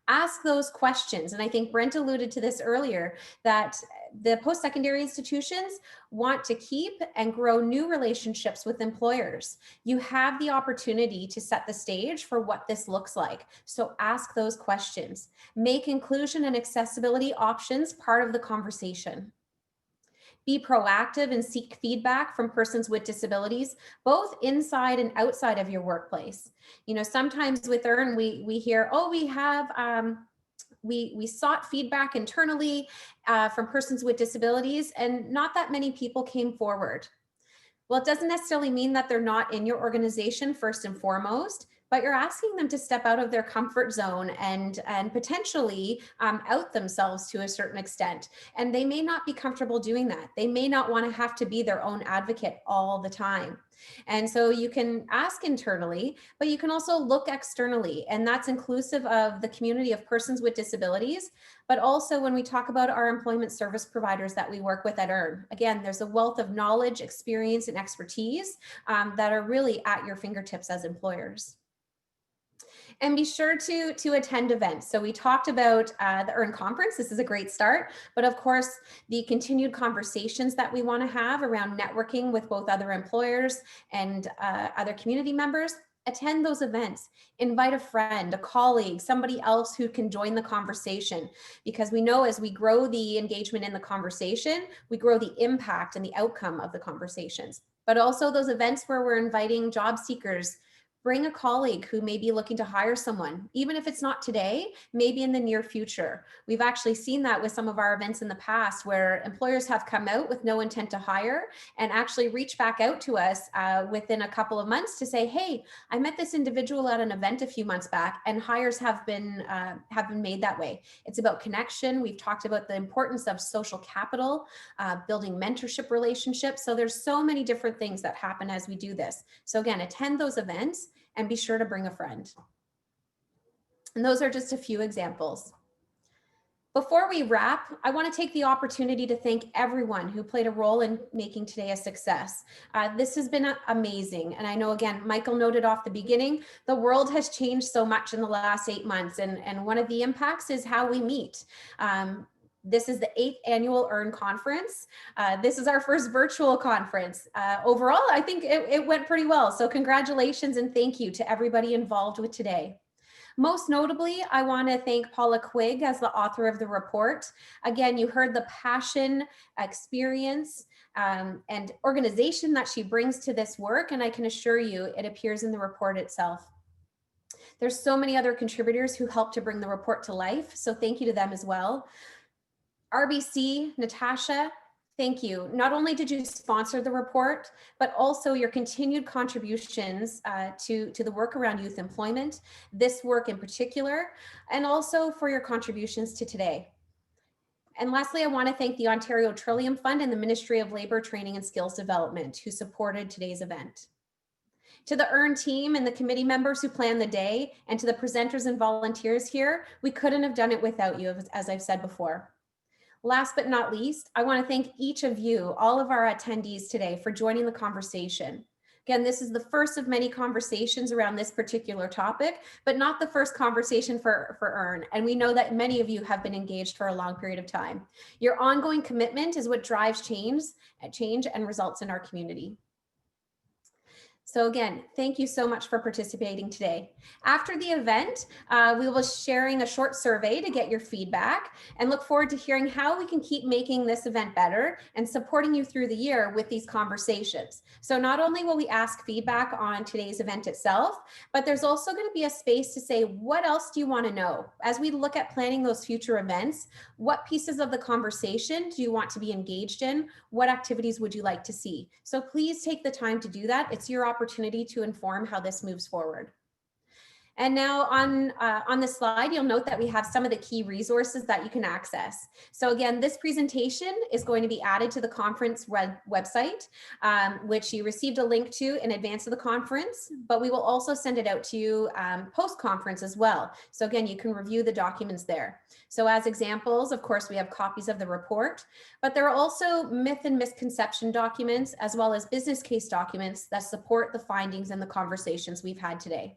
Ask those questions. And I think Brent alluded to this earlier, that the post-secondary institutions want to keep and grow new relationships with employers. You have the opportunity to set the stage for what this looks like. So ask those questions. Make inclusion and accessibility options part of the conversation. Be proactive and seek feedback from persons with disabilities, both inside and outside of your workplace. You know, sometimes with EARN, we hear, oh, we have, we sought feedback internally from persons with disabilities, and not that many people came forward. Well, it doesn't necessarily mean that they're not in your organization first and foremost, but you're asking them to step out of their comfort zone and potentially out themselves to a certain extent. And they may not be comfortable doing that. They may not want to have to be their own advocate all the time. And so you can ask internally, but you can also look externally, and that's inclusive of the community of persons with disabilities, but also when we talk about our employment service providers that we work with at EARN. Again, there's a wealth of knowledge, experience, and expertise that are really at your fingertips as employers. And be sure to attend events. So we talked about the EARN conference. This is a great start, but of course, the continued conversations that we want to have around networking with both other employers and other community members. Attend those events, invite a friend, a colleague, somebody else who can join the conversation, because we know as we grow the engagement in the conversation, we grow the impact and the outcome of the conversations. But also those events where we're inviting job seekers. Bring a colleague who may be looking to hire someone, even if it's not today, maybe in the near future. We've actually seen that with some of our events in the past, where employers have come out with no intent to hire and actually reach back out to us within a couple of months to say, hey, I met this individual at an event a few months back, and hires have been made that way. It's about connection. We've talked about the importance of social capital, building mentorship relationships. So there's so many different things that happen as we do this. So again, attend those events and be sure to bring a friend. And those are just a few examples. Before we wrap, I want to take the opportunity to thank everyone who played a role in making today a success. This has been amazing. And I know, again, Michael noted off the beginning, the world has changed so much in the last 8 months. And one of the impacts is how we meet. This is the 8th annual EARN conference. This is our first virtual conference. Overall, I think it went pretty well. So congratulations and thank you to everybody involved with today. Most notably, I want to thank Paula Quigg as the author of the report. Again, you heard the passion, experience, and organization that she brings to this work, and I can assure you it appears in the report itself. There's so many other contributors who helped to bring the report to life, so thank you to them as well. RBC, Natasha, thank you. Not only did you sponsor the report, but also your continued contributions to the work around youth employment, this work in particular, and also for your contributions to today. And lastly, I want to thank the Ontario Trillium Fund and the Ministry of Labour Training and Skills Development who supported today's event. To the EARN team and the committee members who planned the day, and to the presenters and volunteers here, we couldn't have done it without you, as I've said before. Last but not least, I want to thank each of you, all of our attendees today, for joining the conversation. Again, this is the first of many conversations around this particular topic, but not the first conversation for EARN. And we know that many of you have been engaged for a long period of time. Your ongoing commitment is what drives change and results in our community. So again, thank you so much for participating today. After the event, we will be sharing a short survey to get your feedback, and look forward to hearing how we can keep making this event better and supporting you through the year with these conversations. So not only will we ask feedback on today's event itself, but there's also going to be a space to say, what else do you want to know? As we look at planning those future events, what pieces of the conversation do you want to be engaged in? What activities would you like to see? So please take the time to do that. It's your opportunity to inform how this moves forward. And now on the slide, you'll note that we have some of the key resources that you can access. So again, this presentation is going to be added to the conference website, which you received a link to in advance of the conference, but we will also send it out to you post-conference as well. So again, you can review the documents there. So as examples, of course, we have copies of the report, but there are also myth and misconception documents, as well as business case documents that support the findings and the conversations we've had today.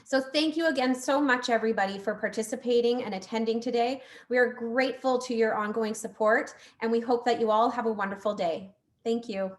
So thank you again so much, everybody, for participating and attending today. We are grateful to your ongoing support, and we hope that you all have a wonderful day. Thank you.